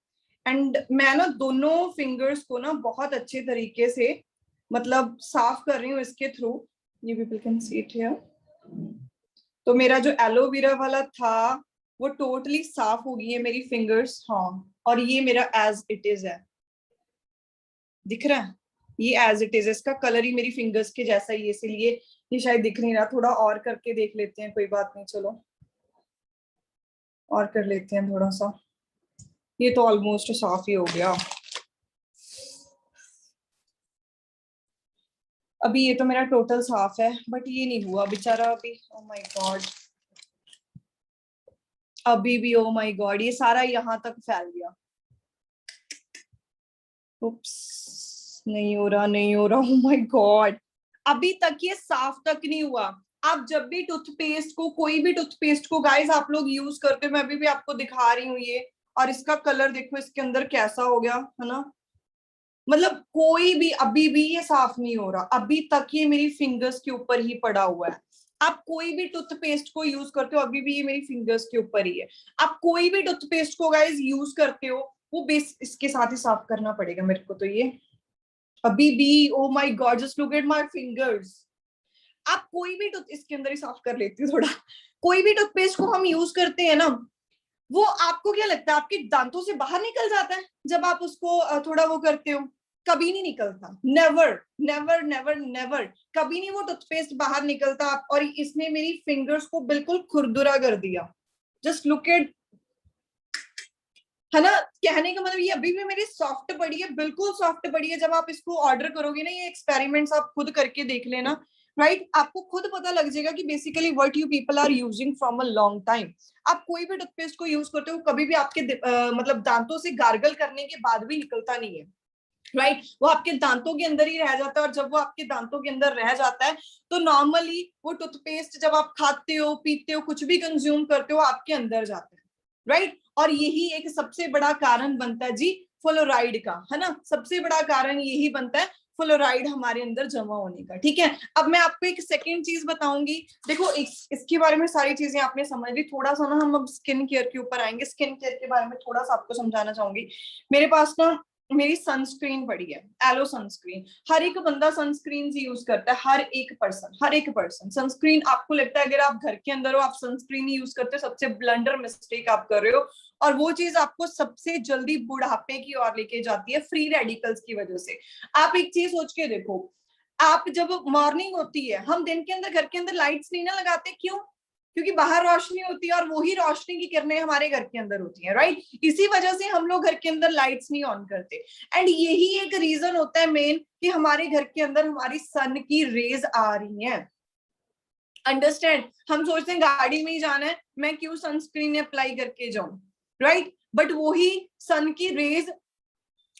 एंड मैं ना दोनों फिंगर्स को ना बहुत अच्छे तरीके से मतलब साफ कर रही हूँ इसके थ्रू। ये people can see it here. तो मेरा जो एलोवेरा वाला था वो टोटली साफ हो गई है मेरी फिंगर्स। हाँ, और ये मेरा एज इट इज है, दिख रहा है? ये एज इट इज, इसका कलर ही मेरी फिंगर्स के जैसा ही है, इसीलिए ये शायद दिख नहीं रहा। थोड़ा और करके देख लेते हैं, कोई बात नहीं, चलो और कर लेते हैं थोड़ा सा। ये तो ऑलमोस्ट साफ ही हो गया। अभी ये तो मेरा टोटल साफ है, बट ये नहीं हुआ बेचारा अभी। ओ माय गॉड, अभी भी ओ माय गॉड, ये सारा यहाँ तक फैल गया। उप्स, नहीं हो रहा, नहीं हो रहा, ओ माय गॉड, अभी तक ये साफ तक नहीं हुआ। आप जब भी टूथपेस्ट को, कोई भी टूथपेस्ट को गाइस आप लोग यूज करते हो, मैं अभी भी आपको दिखा रही हूँ ये, और इसका कलर देखो इसके अंदर कैसा हो गया है ना। मतलब कोई भी अभी भी ये साफ नहीं हो रहा, अभी तक ये मेरी फिंगर्स के ऊपर ही पड़ा हुआ है। आप कोई भी टूथपेस्ट को यूज करते हो, अभी भी ये मेरी फिंगर्स के ऊपर ही है। आप कोई भी टूथपेस्ट को गाइस यूज करते हो, वो बेस इसके साथ ही साफ करना पड़ेगा मेरे को। तो ये अभी भी, oh my God, just look at my fingers. आप कोई भी टूथ, इसके अंदर ही साफ कर लेती हूँ थोड़ा। कोई भी टूथपेस्ट को हम यूज करते हैं ना, वो आपको क्या लगता है आपके दांतों से बाहर निकल जाता है जब आप उसको थोड़ा वो करते हो? कभी नहीं निकलता, नेवर नेवर नेवर नेवर, कभी नहीं वो टूथपेस्ट बाहर निकलता। और इसने मेरी फिंगर्स को बिल्कुल खुरदुरा कर दिया। जस्ट लुक एट, है ना? कहने का मतलब ये अभी भी मेरी सॉफ्ट पड़ी है, बिल्कुल सॉफ्ट पड़ी है। जब आप इसको ऑर्डर करोगे ना, ये एक्सपेरिमेंट्स आप खुद करके देख लेना, राइट? आपको खुद पता लग जाएगा कि basically what you people are using from a long time. आप कोई भी टूथपेस्ट को यूज करते हो, कभी भी आपके मतलब दांतों से गार्गल करने के बाद भी निकलता नहीं है, राइट? वो आपके दांतों के अंदर ही रह जाता है। और जब वो आपके दांतों के अंदर रह जाता है, तो नॉर्मली वो टूथपेस्ट जब आप खाते हो, पीते हो, कुछ भी कंज्यूम करते हो, आपके अंदर जाता है, राइट? और यही एक सबसे बड़ा कारण बनता है जी फ्लोराइड का, है ना? सबसे बड़ा कारण यही बनता है फ्लोराइड हमारे अंदर जमा होने का। ठीक है, अब मैं आपको एक सेकेंड चीज बताऊंगी। देखो इसके बारे में सारी चीजें आपने समझ ली, थोड़ा सा ना हम अब स्किन केयर के ऊपर आएंगे। स्किन केयर के बारे में थोड़ा सा आपको समझाना चाहूंगी। मेरे पास ना मेरी सनस्क्रीन पड़ी है, एलो सनस्क्रीन। हर एक बंदा सनस्क्रीन यूज करता है, हर एक पर्सन, हर एक पर्सन सनस्क्रीन। आपको लगता है अगर आप घर के अंदर हो आप सनस्क्रीन ही यूज करते हो, सबसे ब्लंडर मिस्टेक आप कर रहे हो। और वो चीज आपको सबसे जल्दी बुढ़ापे की ओर लेके जाती है, फ्री रेडिकल्स की वजह से। आप एक चीज सोच के देखो, आप जब मॉर्निंग होती है, हम दिन के अंदर घर के अंदर लाइट्स नहीं ना लगाते, क्यों? क्योंकि बाहर रोशनी होती है और वही रोशनी की किरणें हमारे घर के अंदर होती है, राइट? इसी वजह से हम लोग घर के अंदर लाइट्स नहीं ऑन करते। एंड यही एक रीजन होता है मेन कि हमारे घर के अंदर हमारी सन की रेज आ रही हैं। अंडरस्टैंड? हम सोचते हैं गाड़ी में ही जाना है, मैं क्यों सनस्क्रीन अप्लाई करके जाऊं, राइट? बट वही सन की रेज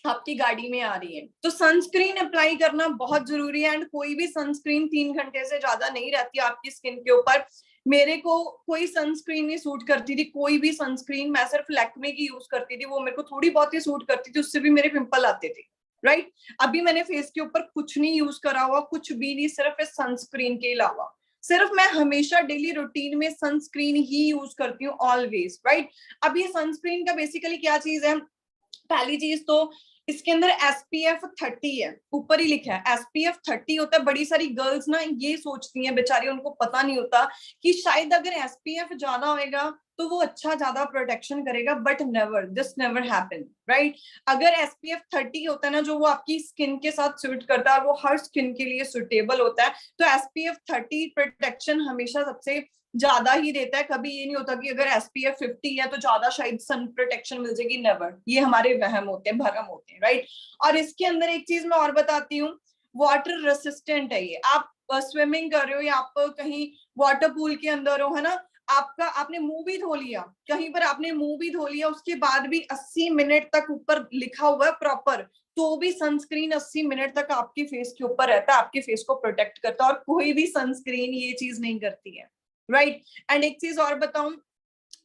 आपकी गाड़ी में आ रही है। तो सनस्क्रीन अप्लाई करना बहुत जरूरी है। एंड कोई भी सनस्क्रीन 3 घंटे से ज्यादा नहीं रहती आपकी स्किन के ऊपर। मेरे को कोई सनस्क्रीन नहीं सूट करती थी, कोई भी सनस्क्रीन। मैं सिर्फ लैक्मे की यूज करती थी, वो मेरे को थोड़ी बहुत ही सूट करती थी, उससे भी मेरे पिंपल आते थे, राइट? अभी मैंने फेस के ऊपर कुछ नहीं यूज करा हुआ, कुछ भी नहीं, सिर्फ इस सनस्क्रीन के अलावा। सिर्फ मैं हमेशा डेली रूटीन में सनस्क्रीन ही यूज करती हूँ, ऑलवेज, राइट? अब ये सनस्क्रीन का बेसिकली क्या चीज है? पहली चीज तो इसके अंदर SPF 30 है, ऊपर ही लिखा है SPF 30 होता है। बड़ी सारी गर्ल्स ना ये सोचती हैं बेचारी, उनको पता नहीं होता कि शायद अगर SPF ज्यादा होएगा तो वो अच्छा ज्यादा प्रोटेक्शन करेगा, but never, this never happen, right? अगर SPF 30 होता है ना, जो वो आपकी स्किन के साथ सूट करता है, वो हर स्किन के लिए सुटेबल होता है। तो SPF 30 प्रोटेक्शन हमेशा सबसे ज्यादा ही देता है। कभी ये नहीं होता कि अगर SPF 50 है तो ज्यादा शायद सन प्रोटेक्शन मिल जाएगी, नेवर। ये हमारे वहम होते हैं, भरम होते हैं, राइट? और इसके अंदर एक चीज मैं और बताती हूँ, वाटर रेसिस्टेंट है ये। आप स्विमिंग कर रहे हो या आप कहीं वाटर पूल के अंदर हो, है ना, आपका आपने मुंह भी धो लिया, कहीं पर आपने मुंह भी धो लिया, उसके बाद भी 80 मिनट तक ऊपर लिखा हुआ है प्रॉपर, तो भी सनस्क्रीन 80 मिनट तक आपके फेस के ऊपर रहता है, आपके फेस को प्रोटेक्ट करता है। और कोई भी सनस्क्रीन ये चीज नहीं करती है, राइट? एंड एक चीज और बताऊं,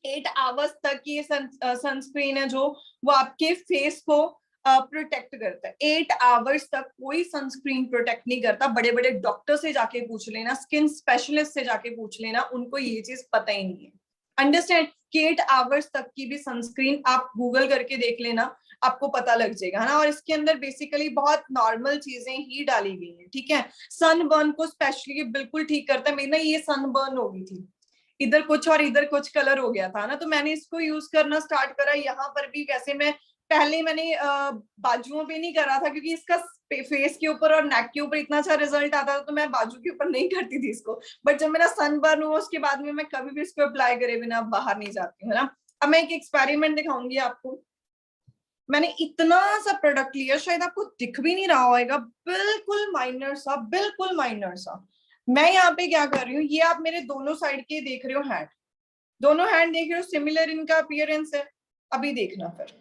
8 आवर्स तक ये सनस्क्रीन है जो, वो आपके फेस को प्रोटेक्ट करता है। 8 आवर्स तक कोई सनस्क्रीन प्रोटेक्ट नहीं करता। बड़े बड़े डॉक्टर से जाके पूछ लेना, स्किन स्पेशलिस्ट से जाके पूछ लेना, उनको ये चीज पता ही नहीं है। अंडरस्टैंड? कि 8 आवर्स तक की भी सनस्क्रीन, आप गूगल करके देख लेना, आपको पता लग जाएगा, है ना? और इसके अंदर बेसिकली बहुत नॉर्मल चीजें ही डाली गई हैं, ठीक है? सनबर्न को स्पेशली बिल्कुल ठीक करता है। मेरी ना ये सनबर्न हो गई थी, इधर कुछ और इधर कुछ कलर हो गया था ना, तो मैंने इसको यूज करना स्टार्ट करा। यहाँ पर भी वैसे मैं पहले मैंने बाजुओं पे नहीं करा था, क्योंकि इसका फेस के ऊपर और नेक के ऊपर इतना अच्छा रिजल्ट आता था, तो मैं बाजू के ऊपर नहीं करती थी इसको। बट जब मेरा सनबर्न हुआ उसके बाद में मैं कभी भी इसको अप्लाई करे बिना बाहर नहीं जाती हूँ, है ना। अब मैं एक एक्सपेरिमेंट दिखाऊंगी आपको। मैंने इतना सा प्रोडक्ट लिया, शायद आपको दिख भी नहीं रहा होगा, बिल्कुल माइनर सा, बिल्कुल माइनर सा। मैं यहाँ पे क्या कर रही हूँ, ये आप मेरे दोनों साइड के देख रहे हो हैंड, दोनों हैंड देख रहे हो, सिमिलर इनका अपीयरेंस है। अभी देखना फिर,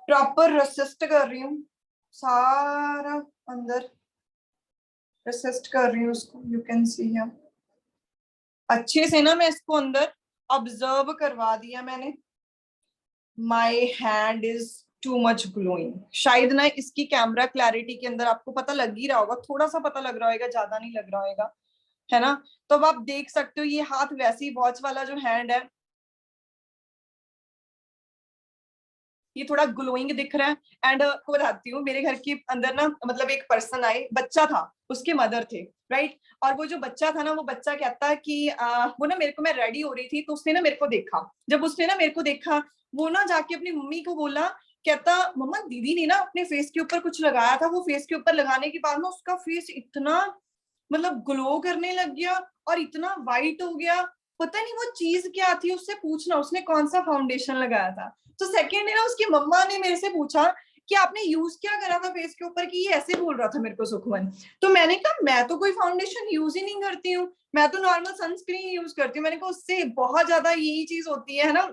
प्रॉपर रेसिस्ट कर रही हूँ सारा अंदर, रेसिस्ट कर रही हूँ उसको, यू कैन सी हियर। अच्छे से ना मैं इसको अंदर ऑब्जर्व करवा दिया मैंने। My hand is too much glowing. शायद ना इसकी कैमरा क्लैरिटी के अंदर आपको पता लग ही रहा होगा, थोड़ा सा पता लग रहा होगा, ज्यादा नहीं लग रहा होगा, है ना। तो अब आप देख सकते हो ये हाथ वैसे ही वॉच वाला जो हैंड है, ये थोड़ा ग्लोइंग दिख रहा है। एंड को बताती हूँ, मेरे घर के अंदर ना मतलब एक पर्सन आए, बच्चा था, उसके मदर थे, राइट। और वो जो बच्चा था ना, वो बच्चा कहता है कि वो ना मेरे को, मैं रेडी हो रही थी तो उसने ना मेरे को देखा। जब उसने ना मेरे को देखा, वो ना जाके अपनी मम्मी को बोला, कहता मम्मा दीदी ने ना अपने फेस के ऊपर कुछ लगाया था, वो फेस के ऊपर लगाने के बाद ना उसका फेस इतना मतलब ग्लो करने लग गया और इतना वाइट हो गया। पता नहीं वो चीज क्या थी, उससे पूछना उसने कौन सा फाउंडेशन लगाया था। तो सेकेंड डे ना उसकी मम्मा ने मेरे से पूछा कि आपने यूज क्या करा था फेस के ऊपर, कि ये ऐसे बोल रहा था मेरे को सुखमन। तो मैंने कहा मैं तो कोई फाउंडेशन यूज ही नहीं करती हूँ, मैं तो नॉर्मल सनस्क्रीन यूज करती हूँ। मैंने कहा उससे बहुत ज्यादा यही चीज होती है ना,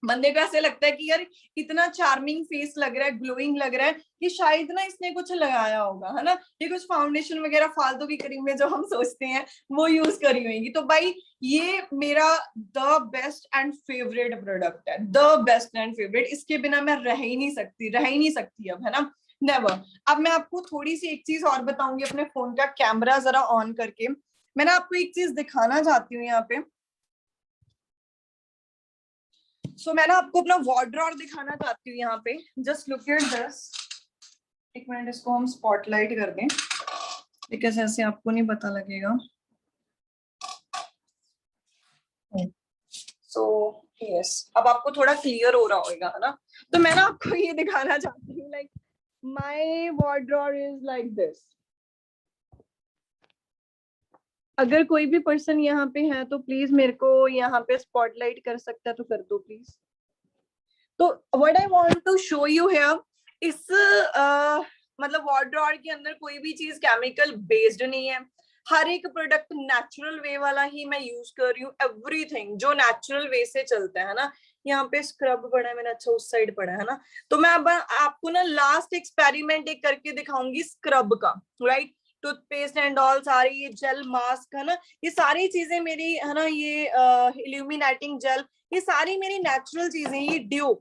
बंदे को ऐसे लगता है कि यार इतना चार्मिंग फेस लग रहा है, ग्लोइंग लग रहा है, कि शायद ना इसने कुछ लगाया होगा, है ना। ये कुछ फाउंडेशन वगैरह फालतू की क्रीम में जो हम सोचते हैं वो यूज करी होगी। तो भाई ये मेरा the best and favourite product है, द बेस्ट एंड फेवरेट। इसके बिना मैं रह ही नहीं सकती, रह ही नहीं सकती अब, है ना, नेवर। अब मैं आपको थोड़ी सी एक चीज और बताऊंगी अपने फोन का कैमरा जरा ऑन करके। मैं ना आपको एक चीज दिखाना चाहती हूँ यहाँ पे। सो मैं ना आपको अपना वार्डरोब दिखाना चाहती हूँ यहाँ पे। Just look at this. एक मिनट, इसको हम स्पॉटलाइट कर दें, बिकॉज ऐसे आपको नहीं पता लगेगा। सो यस, अब आपको थोड़ा क्लियर हो रहा होगा, है ना। तो मैं ना आपको ये दिखाना चाहती हूँ, like my wardrobe is like this. अगर कोई भी पर्सन यहाँ पे है तो प्लीज मेरे को यहाँ पे स्पॉटलाइट कर सकता है तो कर दो प्लीज। तो what I want to show you here, इस मतलब वार्डरोब के अंदर कोई भी चीज केमिकल बेस्ड नहीं है। हर एक प्रोडक्ट नेचुरल वे वाला ही मैं यूज कर रही हूँ, एवरीथिंग जो नेचुरल वे से चलता है ना। यहाँ पे स्क्रब पड़ा है मैंने, अच्छा उस साइड पड़ा है ना। तो मैं अब आपको ना लास्ट एक्सपेरिमेंट एक करके दिखाऊंगी स्क्रब का, राइट। टूथपेस्ट एंड ऑल सारी, ये जेल मास्क है ना, ये सारी चीजें मेरी, है ना, ये इल्यूमिनेटिंग जेल, ये सारी मेरी नेचुरल चीजें। ये ड्यू,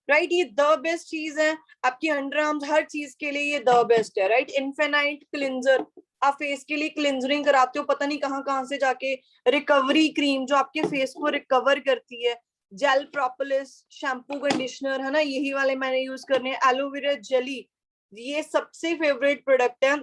राइट, ये द बेस्ट चीज है आपकी अंडर आर्म्स हर चीज के लिए, ये द बेस्ट है, राइट। इन्फेनाइट क्लिंजर, आप फेस के लिए क्लिंजरिंग कराते हो पता नहीं कहाँ कहाँ से जाके। रिकवरी क्रीम जो आपके फेस को रिकवर करती है। जेल प्रोपोलिस शैम्पू कंडीशनर, है ना, यही वाले मैंने यूज करने हैं। एलोवेरा जेली, ये सबसे फेवरेट प्रोडक्ट है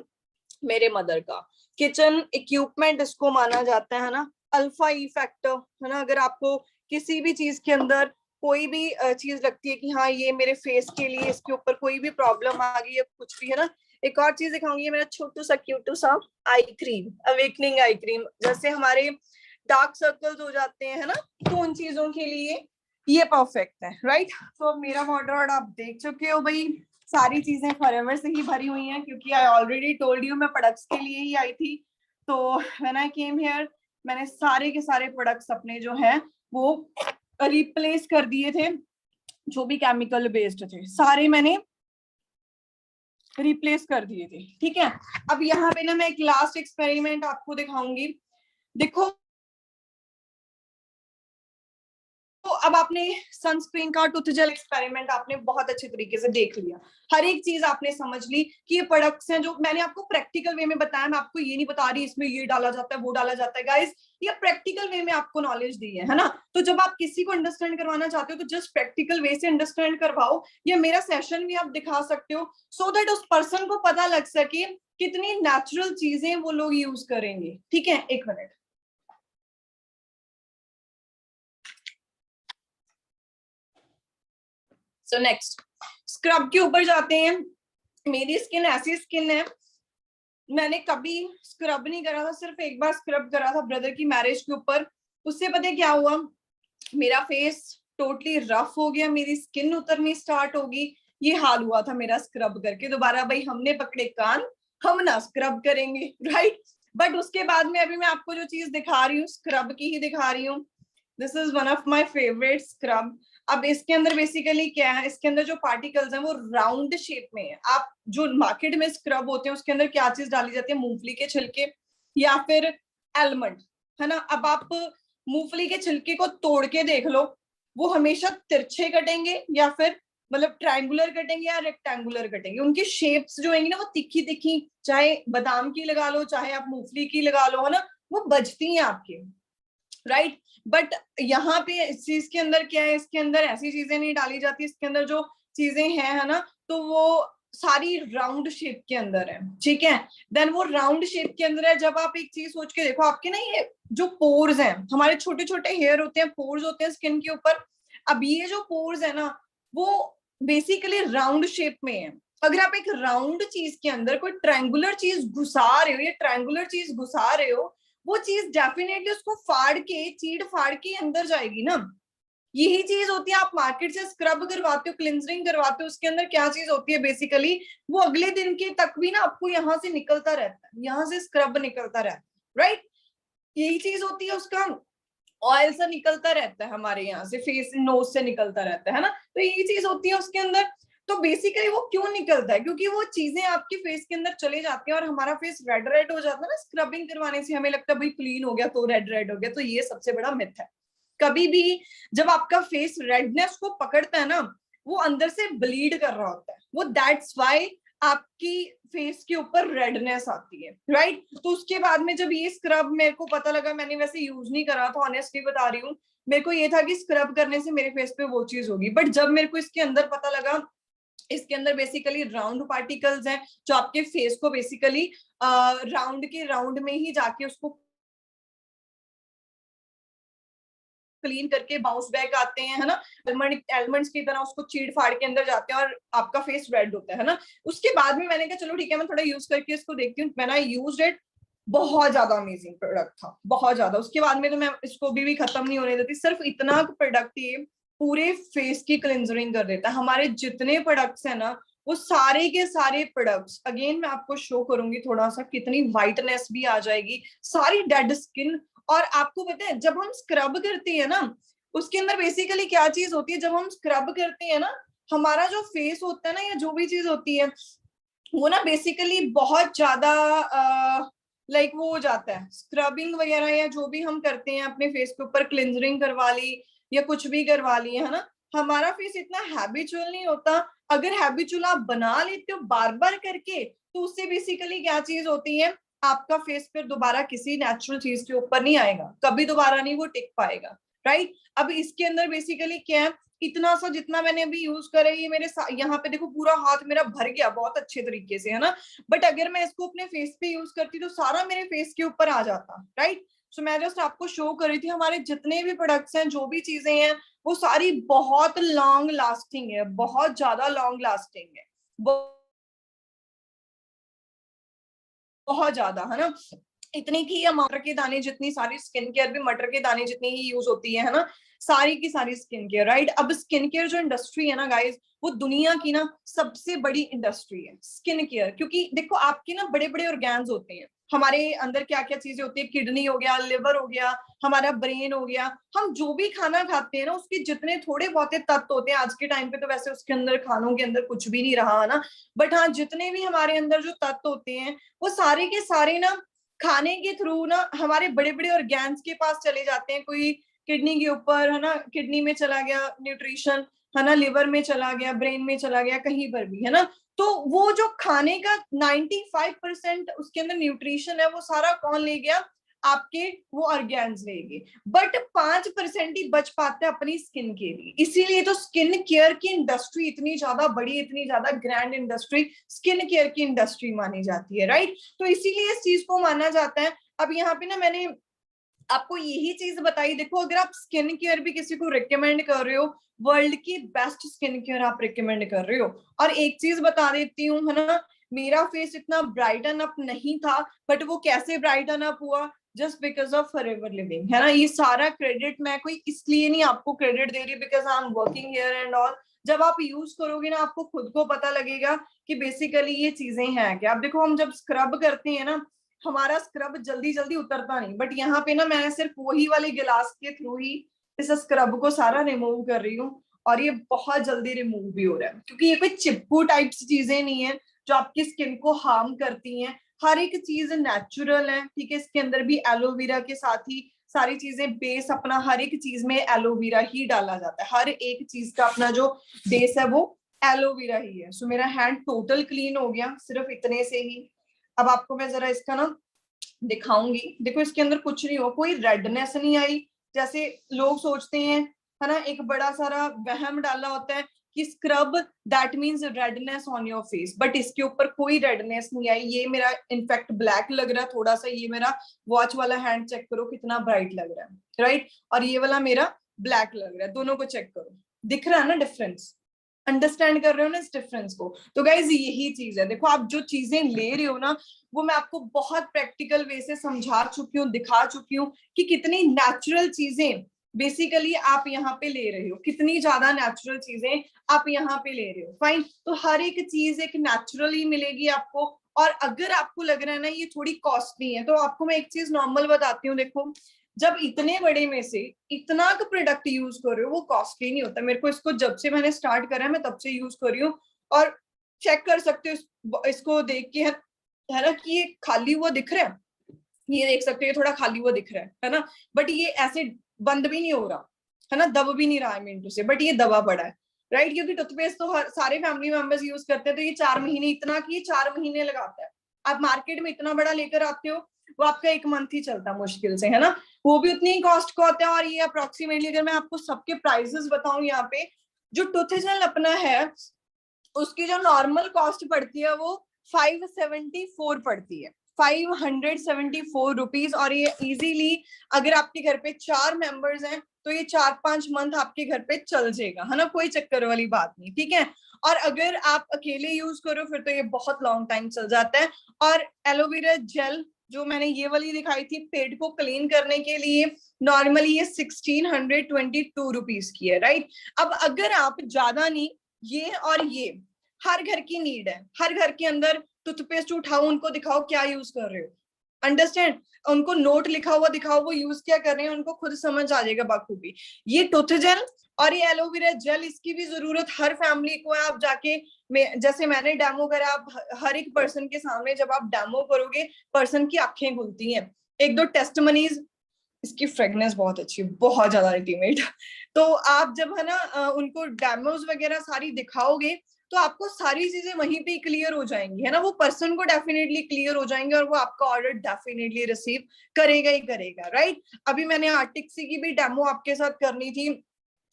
मेरे मदर का। किचन इक्विपमेंट इसको माना जाता है ना। अल्फा ई फैक्टर, है ना, अगर आपको किसी भी चीज के अंदर कोई भी चीज लगती है कि हाँ ये मेरे फेस के लिए, इसके ऊपर कोई भी प्रॉब्लम आ गई है कुछ भी, है ना। एक और चीज दिखाऊंगी, मेरा छोटू सा क्यूटू सा eye cream, awakening eye cream. जैसे हमारे डार्क सर्कल्स हो जाते हैं, है ना, तो उन चीजों के लिए ये परफेक्ट है, राइट। तो मेरा वार्डरोब आप देख चुके हो भाई, सारी चीजें फॉरएवर से ही भरी हुई हैं, क्योंकि आई ऑलरेडी टोल्ड यू मैं प्रोडक्ट्स के लिए ही आई थी। तो व्हेन आई केम हियर, मैंने सारे के सारे प्रोडक्ट्स अपने जो हैं वो रिप्लेस कर दिए थे, जो भी केमिकल बेस्ड थे सारे मैंने रिप्लेस कर दिए थे, ठीक है। अब यहाँ पे ना मैं एक लास्ट एक्सपेरिमेंट आपको दिखाऊंगी। देखो, तो अब आपने सनस्क्रीन का टूथ जेल एक्सपेरिमेंट आपने बहुत अच्छे तरीके से देख लिया, हर एक चीज आपने समझ ली कि ये प्रोडक्ट्स हैं जो मैंने आपको प्रैक्टिकल वे में बताया। मैं आपको ये नहीं बता रही इसमें ये डाला जाता है वो डाला जाता है, गाइस ये प्रैक्टिकल वे में आपको नॉलेज दी है ना। तो जब आप किसी को अंडरस्टैंड करवाना चाहते हो तो जस्ट प्रैक्टिकल वे से अंडरस्टैंड करवाओ, या मेरा सेशन भी आप दिखा सकते हो, सो दैट उस पर्सन को पता लग सके कितनी नेचुरल चीजें वो लोग यूज करेंगे, ठीक है। एक मिनट, सो नेक्स्ट स्क्रब के ऊपर जाते हैं। मेरी स्किन ऐसी स्किन है, मैंने कभी स्क्रब नहीं करा था, सिर्फ एक बार स्क्रब करा था ब्रदर की मैरिज के ऊपर। उससे पता है क्या हुआ, मेरा फेस टोटली रफ हो गया, मेरी स्किन उतरनी स्टार्ट होगी। ये हाल हुआ था मेरा स्क्रब करके। दोबारा भाई हमने पकड़े कान, हम ना स्क्रब करेंगे, राइट। बट उसके बाद में अभी मैं आपको जो चीज दिखा रही हूँ स्क्रब की ही दिखा रही हूँ। This is one of my favourite scrub. अब इसके अंदर बेसिकली क्या है, इसके अंदर जो पार्टिकल्स हैं वो राउंड शेप में है। आप जो मार्केट में स्क्रब होते हैं उसके अंदर क्या चीज डाली जाती है, मूंगफली के छिलके या फिर एलमंड, है ना। अब आप मूंगफली के छिलके को तोड़ के देख लो, वो हमेशा तिरछे कटेंगे या फिर मतलब ट्रायंगुलर कटेंगे या रेक्टेंगुलर कटेंगे। उनकी शेप्स जो होंगी ना वो तिखी तिखी, चाहे बादाम की लगा लो चाहे आप मूंगफली की लगा लो, है ना, वो बजती हैं आपके, राइट। बट यहाँ पे इस चीज के अंदर क्या है, इसके अंदर ऐसी चीजें नहीं डाली जाती। इसके अंदर जो चीजें हैं, है ना, तो वो सारी राउंड शेप के अंदर है, ठीक है। देन वो राउंड शेप के अंदर है। जब आप एक चीज सोच के देखो, आपके ना ये जो पोर्स हैं, हमारे छोटे छोटे हेयर होते हैं, पोर्स होते हैं स्किन के ऊपर। अब ये जो पोर्स है ना वो बेसिकली राउंड शेप में है। अगर आप एक राउंड चीज के अंदर कोई ट्रायंगुलर चीज घुसा रहे हो या ट्रायंगुलर चीज घुसा रहे हो, वो चीज डेफिनेटली उसको फाड़ के, चीड़ फाड़ के अंदर जाएगी ना। यही चीज होती है, आप मार्केट से स्क्रब करवाते हो, क्लिंजरिंग करवाते हो, उसके अंदर क्या चीज होती है बेसिकली, वो अगले दिन के तक भी ना आपको यहाँ से निकलता रहता है, यहाँ से स्क्रब निकलता रहता है, राइट। यही चीज होती है, उसका ऑयल सा निकलता रहता है हमारे यहाँ से, फेस नोज से निकलता रहता है ना। तो यही चीज होती है उसके अंदर। तो बेसिकली वो क्यों निकलता है, क्योंकि वो चीजें आपके फेस के अंदर चले जाती हैं और हमारा फेस रेड रेड हो जाता है ना स्क्रबिंग करवाने से। हमें लगता है भाई क्लीन हो गया तो रेड रेड हो गया, तो ये सबसे बड़ा मिथ है। कभी भी जब आपका फेस रेडनेस को पकड़ता है ना, वो अंदर से ब्लीड कर रहा होता है, वो दैट्स वाई आपकी फेस के ऊपर रेडनेस आती है, राइट। तो उसके बाद में जब ये स्क्रब मेरे को पता लगा, मैंने वैसे यूज नहीं करा था, ऑनेस्टली बता रही हूँ, मेरे को ये था कि स्क्रब करने से मेरे फेस पे वो चीज होगी। बट जब मेरे को इसके अंदर पता लगा, इसके अंदर बेसिकली राउंड पार्टिकल्स हैं जो आपके फेस को बेसिकली राउंड के राउंड में ही जाके उसको क्लीन करके बाउंस बैक आते हैं, है ना, एलमंड्स की तरह उसको चीड़ फाड़ के अंदर जाते हैं और आपका फेस रेड होता है ना। उसके बाद में मैंने कहा चलो ठीक है, मैं थोड़ा यूज करके इसको देखती हूँ। मैंने यूज्ड इट, बहुत ज्यादा अमेजिंग प्रोडक्ट था, बहुत ज्यादा। उसके बाद में तो मैं इसको भी खत्म नहीं होने देती। सिर्फ इतना प्रोडक्ट ये पूरे फेस की क्लिंजरिंग कर देता है। हमारे जितने प्रोडक्ट्स है ना, वो सारे के सारे प्रोडक्ट्स, अगेन मैं आपको शो करूंगी थोड़ा सा, कितनी व्हाइटनेस भी आ जाएगी, सारी डेड स्किन। और आपको पता है जब हम स्क्रब करते हैं ना, उसके अंदर बेसिकली क्या चीज होती है, जब हम स्क्रब करते हैं ना, हमारा जो फेस होता है ना या जो भी चीज होती है वो ना बेसिकली बहुत ज्यादा लाइक वो हो जाता है। स्क्रबिंग वगैरह या जो भी हम करते हैं अपने फेस के ऊपर, क्लिंजरिंग करवा ली या कुछ भी करवा ली है ना, हमारा फेस इतना हैबिचुअल नहीं होता। अगर हैबिचुअल आप बना लेते हो बार बार करके, तो उससे बेसिकली क्या चीज होती है, आपका फेस फिर दोबारा किसी नेचुरल चीज के ऊपर नहीं आएगा, कभी दोबारा नहीं वो टिक पाएगा, राइट। अब इसके अंदर बेसिकली क्या है, इतना सा जितना मैंने अभी यूज करे, ये मेरे यहाँ पे देखो पूरा हाथ मेरा भर गया बहुत अच्छे तरीके से, है ना। बट अगर मैं इसको अपने फेस पे यूज करती तो सारा मेरे फेस के ऊपर आ जाता, राइट। सो मैं जस्ट आपको शो कर रही थी, हमारे जितने भी प्रोडक्ट्स हैं, जो भी चीजें हैं, वो सारी बहुत लॉन्ग लास्टिंग है, बहुत ज्यादा लॉन्ग लास्टिंग है, बहुत ज्यादा, है ना। इतनी की मटर के दाने जितनी सारी स्किन केयर भी मटर के दाने जितनी ही यूज होती है ना, सारी की सारी स्किन केयर, राइट। अब स्किन केयर जो इंडस्ट्री है ना गाइस, वो दुनिया की ना सबसे बड़ी इंडस्ट्री है स्किन केयर। क्योंकि देखो आपके ना बड़े बड़े ऑर्गेन्स होते हैं, हमारे अंदर क्या क्या चीजें होती है, किडनी हो गया, लिवर हो गया, हमारा ब्रेन हो गया। हम जो भी खाना खाते हैं ना, उसके जितने थोड़े बहुत तत्व होते हैं, आज के टाइम पे तो वैसे उसके अंदर खानों के अंदर कुछ भी नहीं रहा है ना, बट हाँ जितने भी हमारे अंदर जो तत्व होते हैं, वो सारे के सारे ना खाने के थ्रू ना हमारे बड़े बड़े ऑर्गेन्स के पास चले जाते हैं। कोई किडनी के ऊपर, है ना, किडनी में चला गया न्यूट्रिशन, है ना, लिवर में चला गया, ब्रेन में चला गया, कहीं पर भी, है ना। तो वो जो खाने का 95% उसके अंदर न्यूट्रिशन है, वो सारा कौन ले गया, आपके वो ऑर्गेन्स लेंगे। बट 5% ही बच पाते हैं अपनी स्किन के लिए। इसीलिए तो स्किन केयर की इंडस्ट्री इतनी ज्यादा बड़ी, इतनी ज्यादा ग्रैंड इंडस्ट्री स्किन केयर की इंडस्ट्री मानी जाती है, राइट। तो इसीलिए इस चीज को माना जाता है। अब यहाँ पे ना मैंने आपको यही चीज बताई। देखो अगर आप स्किन केयर भी किसी को रिकमेंड कर रहे हो, वर्ल्ड की बेस्ट स्किन केयर आप रिकमेंड कर रहे हो। और एक चीज बता देती हूँ, है ना, मेरा फेस इतना ब्राइटन अप नहीं था, बट वो कैसे ब्राइटन अप हुआ, just because of forever living, है ना। ये सारा क्रेडिट मैं कोई इसलिए नहीं आपको क्रेडिट दे रही because I am working here and all. जब आप यूज करोगे ना, आपको खुद को पता लगेगा कि बेसिकली ये चीजें हैं क्या। आप देखो, हम जब स्क्रब करते हैं ना, हमारा स्क्रब जल्दी जल्दी उतरता नहीं, बट यहाँ पे ना मैं सिर्फ वही वाले गिलास के थ्रू ही इस स्क्रब को सारा रिमूव कर रही हूँ, और ये बहुत जल्दी रिमूव भी हो रहा है, क्योंकि ये कोई चिपकू टाइप चीजें नहीं है जो आपकी स्किन को हार्म करती हैं। हर एक चीज नेचुरल है, ठीक है। इसके अंदर भी एलोवेरा के साथ ही सारी चीजें, बेस अपना हर एक चीज में एलोवेरा ही डाला जाता है, हर एक चीज का अपना जो बेस है वो एलोवेरा ही है। सो मेरा हैंड टोटल क्लीन हो गया सिर्फ इतने से ही। अब आपको मैं जरा इसका ना दिखाऊंगी। देखो इसके अंदर कुछ नहीं हो, कोई रेडनेस नहीं आई जैसे लोग सोचते हैं, है ना। एक बड़ा सारा वहम डाला होता है कि scrub that means redness on your face, but इसके ऊपर कोई रेडनेस नहीं आई। ये मेरा इनफैक्ट ब्लैक लग रहा है थोड़ा सा, ये मेरा वॉच वाला हैंड चेक करो कितना ब्राइट लग रहा है, राइट। और ये वाला मेरा ब्लैक लग रहा है, दोनों को चेक करो, दिख रहा है ना डिफरेंस, अंडरस्टैंड कर रहे हो ना इस डिफरेंस को। तो गाइज यही चीज है, देखो आप जो चीजें ले रहे हो ना, वो मैं आपको बहुत प्रैक्टिकल वे से समझा चुकी हूँ, दिखा चुकी हूँ कि कितनी नेचुरल चीजें बेसिकली आप यहाँ पे ले रहे हो, कितनी ज्यादा नेचुरल चीजें आप यहाँ पे ले रहे हो। फाइन, तो हर एक चीज एक नेचुरली मिलेगी आपको। और अगर आपको लग रहा है ना ये थोड़ी कॉस्टली है, तो आपको मैं एक चीज नॉर्मल बताती हूँ। देखो जब इतने बड़े में से इतना का प्रोडक्ट यूज कर रहे हो, वो कॉस्टली नहीं होता। मेरे को इसको जब से मैंने स्टार्ट करा है, मैं तब से यूज कर रही हूँ, और चेक कर सकते हो इसको देख के, है ना, कि ये खाली हुआ दिख रहा है, ये देख सकते हो ये थोड़ा खाली हुआ दिख रहा है ना, बट ये ऐसे बंद भी नहीं हो रहा, है ना, दब भी नहीं रहा है मिनटों से, बट ये दबा पड़ा है, राइट। क्योंकि टूथपेस्ट तो हर सारे फैमिली मेंबर्स यूज करते हैं, तो ये 4 महीने, इतना कि ये 4 महीने लगाता है। आप मार्केट में इतना बड़ा लेकर आते हो, वो आपका 1 मंथ ही चलता मुश्किल से, है ना, वो भी उतनी ही कॉस्ट का होता है। और ये अप्रोक्सीमेटली अगर मैं आपको सबके प्राइसेस बताऊं, यहाँ पे जो टूथजेल अपना है उसकी जो नॉर्मल कॉस्ट पड़ती है वो 574 पड़ती है, 574 रुपीज। और ये इजीली अगर आपके घर पे 4 मेंबर्स हैं तो ये 4-5 मंथ आपके घर पे चल जाएगा, है ना, कोई चक्कर वाली बात नहीं, ठीक है। और अगर आप अकेले यूज करो फिर तो ये बहुत लॉन्ग टाइम चल जाता है। और एलोवेरा जेल जो मैंने ये वाली दिखाई थी पेट को क्लीन करने के लिए, नॉर्मली ये 1622 रुपीज की है, राइट। अब अगर आप ज्यादा नहीं, ये और ये हर घर की नीड है, हर घर के अंदर टूथपेस्ट उठाओ, उनको दिखाओ क्या यूज कर रहे हो, अंडरस्टैंड, उनको नोट लिखा हुआ दिखाओ वो यूज क्या कर रहे हैं, उनको खुद समझ आ जाएगा बखूबी। ये टूथ जेल और ये एलोवेरा जेल, इसकी भी जरूरत हर फैमिली को है। आप जाके जैसे मैंने डेमो करा, आप हर एक पर्सन के सामने जब आप डेमो करोगे, पर्सन की आंखें खुलती हैं। 1-2 टेस्टमनीज, इसकी फ्रेगनेंस बहुत अच्छी है, बहुत ज्यादा अल्टीमेट। तो आप जब है ना उनको डेमोज वगैरह सारी दिखाओगे, तो आपको सारी चीजें वहीं पे क्लियर हो जाएंगी, है ना, वो पर्सन को डेफिनेटली क्लियर हो जाएंगे और वो आपका ऑर्डर डेफिनेटली रिसीव करेगा ही करेगा, राइट। अभी मैंने आर्टिक्सी की भी डेमो आपके साथ करनी थी।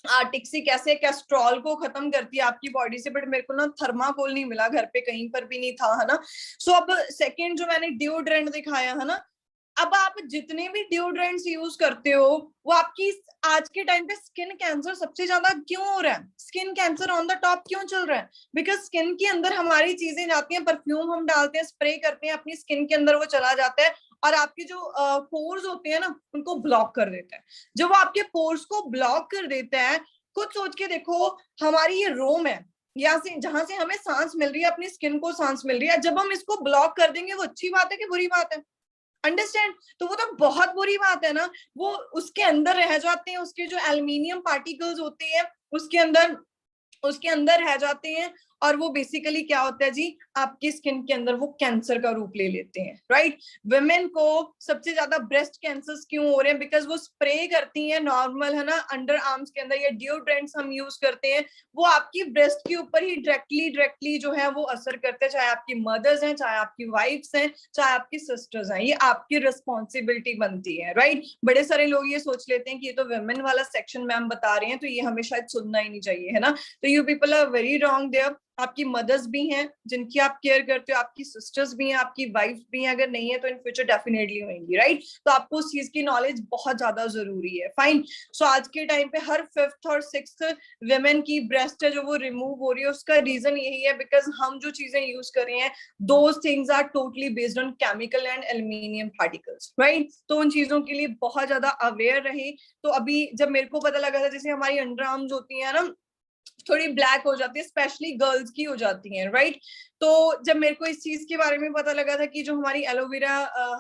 आर्टिक्सी कैसे कैस्ट्रॉल को खत्म करती है आपकी बॉडी से, बट मेरे को ना थर्माकोल नहीं मिला, घर पे कहीं पर भी नहीं था, है ना। सो अब सेकेंड जो मैंने डिओड्रेंट दिखाया, है ना, अब आप जितने भी डिओड्रेंट्स यूज करते हो, वो आपकी आज के टाइम पे स्किन कैंसर सबसे ज्यादा क्यों हो रहा है, skin cancer on the top क्यों चल रहा है, बिकॉज स्किन के अंदर हमारी चीजें जाती हैं, परफ्यूम हम डालते हैं, स्प्रे करते हैं, अपनी स्किन के अंदर वो चला जाता है और आपके जो पोर्स होते हैं ना उनको ब्लॉक कर देता है। जब वो आपके पोर्स को ब्लॉक कर देता है, खुद सोच के देखो, हमारी ये रोम है, यहाँ से जहां से हमें सांस मिल रही है, अपनी स्किन को सांस मिल रही है, जब हम इसको ब्लॉक कर देंगे वो अच्छी बात है कि बुरी बात है, अंडरस्टैंड। तो वो तो बहुत बुरी बात है ना, वो उसके अंदर रह जाते हैं, उसके जो एल्यूमिनियम पार्टिकल्स होते हैं उसके अंदर रह जाते हैं, और वो बेसिकली क्या होता है जी, आपकी स्किन के अंदर वो कैंसर का रूप ले लेते हैं, राइट। वुमेन को सबसे ज्यादा ब्रेस्ट कैंसर क्यों हो रहे हैं, बिकॉज वो स्प्रे करती हैं नॉर्मल, है ना, अंडर आर्म्स के अंदर, या डिओड्रेंट्स हम यूज करते हैं, वो आपकी ब्रेस्ट के ऊपर ही डायरेक्टली जो है वो असर करते हैं, चाहे आपकी मदर्स हैं, चाहे आपकी वाइफ्स हैं, चाहे आपकी सिस्टर्स हैं, ये आपकी रिस्पॉन्सिबिलिटी बनती है, राइट। बड़े सारे लोग ये सोच लेते हैं कि ये तो वुमेन वाला सेक्शन मैम बता रहे हैं, तो ये हमें शायद सुनना ही नहीं चाहिए, है ना। तो you people are very wrong there. आपकी मदर्स भी हैं जिनकी आप केयर करते हो, आपकी सिस्टर्स भी हैं, आपकी वाइफ भी हैं, अगर नहीं है तो इन फ्यूचर डेफिनेटली होंगी, राइट? तो आपको उस चीज की नॉलेज बहुत ज्यादा जरूरी है, फाइन। सो आज के टाइम पे हर 5th और 6th वेमेन की ब्रेस्ट है जो वो रिमूव हो रही है, उसका रीजन यही है बिकॉज हम जो चीजें यूज कर रहे हैं those things are totally based on chemical and aluminium particles, right? तो उन चीजों के लिए बहुत ज्यादा अवेयर रहे। तो अभी जब मेरे को पता लगा था, जैसे हमारी अंडर आर्म्स होती है ना थोड़ी ब्लैक हो जाती है, स्पेशली गर्ल्स की हो जाती हैं, राइट? तो जब मेरे को इस चीज के बारे में पता लगा था कि जो हमारी एलोवेरा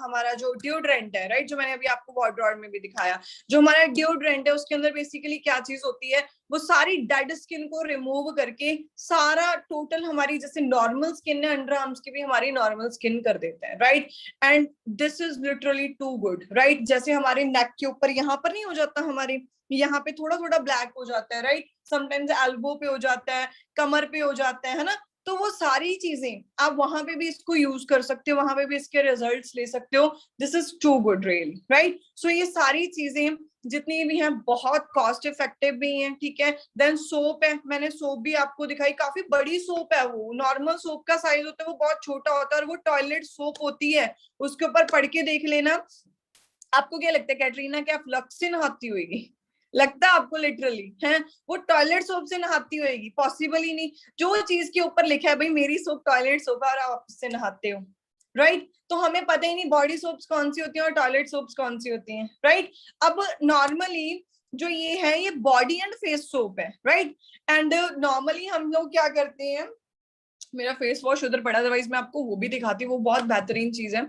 हमारा जो डिओड्रेंट है, राइट, जो मैंने अभी आपको वॉर्डरोब में भी दिखाया, जो हमारा डिओड्रेंट है उसके अंदर बेसिकली क्या चीज होती है, वो सारी डेड स्किन को रिमूव करके सारा टोटल हमारी जैसे नॉर्मल स्किन है अंडर आर्म्स की भी हमारी नॉर्मल स्किन कर देते हैं, right? And this is literally too good, right? जैसे हमारे नेक के ऊपर यहाँ पर नहीं हो जाता, हमारे यहाँ पे थोड़ा थोड़ा ब्लैक हो जाता है, राइट? समटाइम्स एल्बो पे हो जाता है, कमर पे हो जाता है ना? तो वो सारी चीजें आप वहां पे भी इसको यूज कर सकते हो, वहां पे भी इसके रिजल्ट्स ले सकते हो। This is too good really, right? So ये सारी चीजें जितनी भी हैं बहुत कॉस्ट इफेक्टिव भी हैं, ठीक है? देन सोप है, मैंने सोप भी आपको दिखाई, काफी बड़ी सोप है, वो नॉर्मल सोप का साइज होता है वो बहुत छोटा होता है, और वो टॉयलेट सोप होती है, उसके ऊपर पढ़ के देख लेना। आपको क्या लगता है कैटरीना क्या फ्लक्स से नहाती होगी? लगता है आपको लिटरली है वो टॉयलेट सोप से नहाती होगी? पॉसिबल ही नहीं। जो चीज के ऊपर लिखा है भाई मेरी सोप टॉयलेट सोप है और आप उससे नहाते हो, राइट? तो हमें पता ही नहीं बॉडी सोप्स कौन सी होती हैं और टॉयलेट सोप्स कौन सी होती हैं, राइट? अब नॉर्मली जो ये है ये बॉडी एंड फेस सोप है, राइट? एंड नॉर्मली हम लोग क्या करते हैं, मेरा फेस वॉश उधर पड़ा था, मैं आपको वो भी दिखाती हूँ, वो बहुत बेहतरीन चीज है।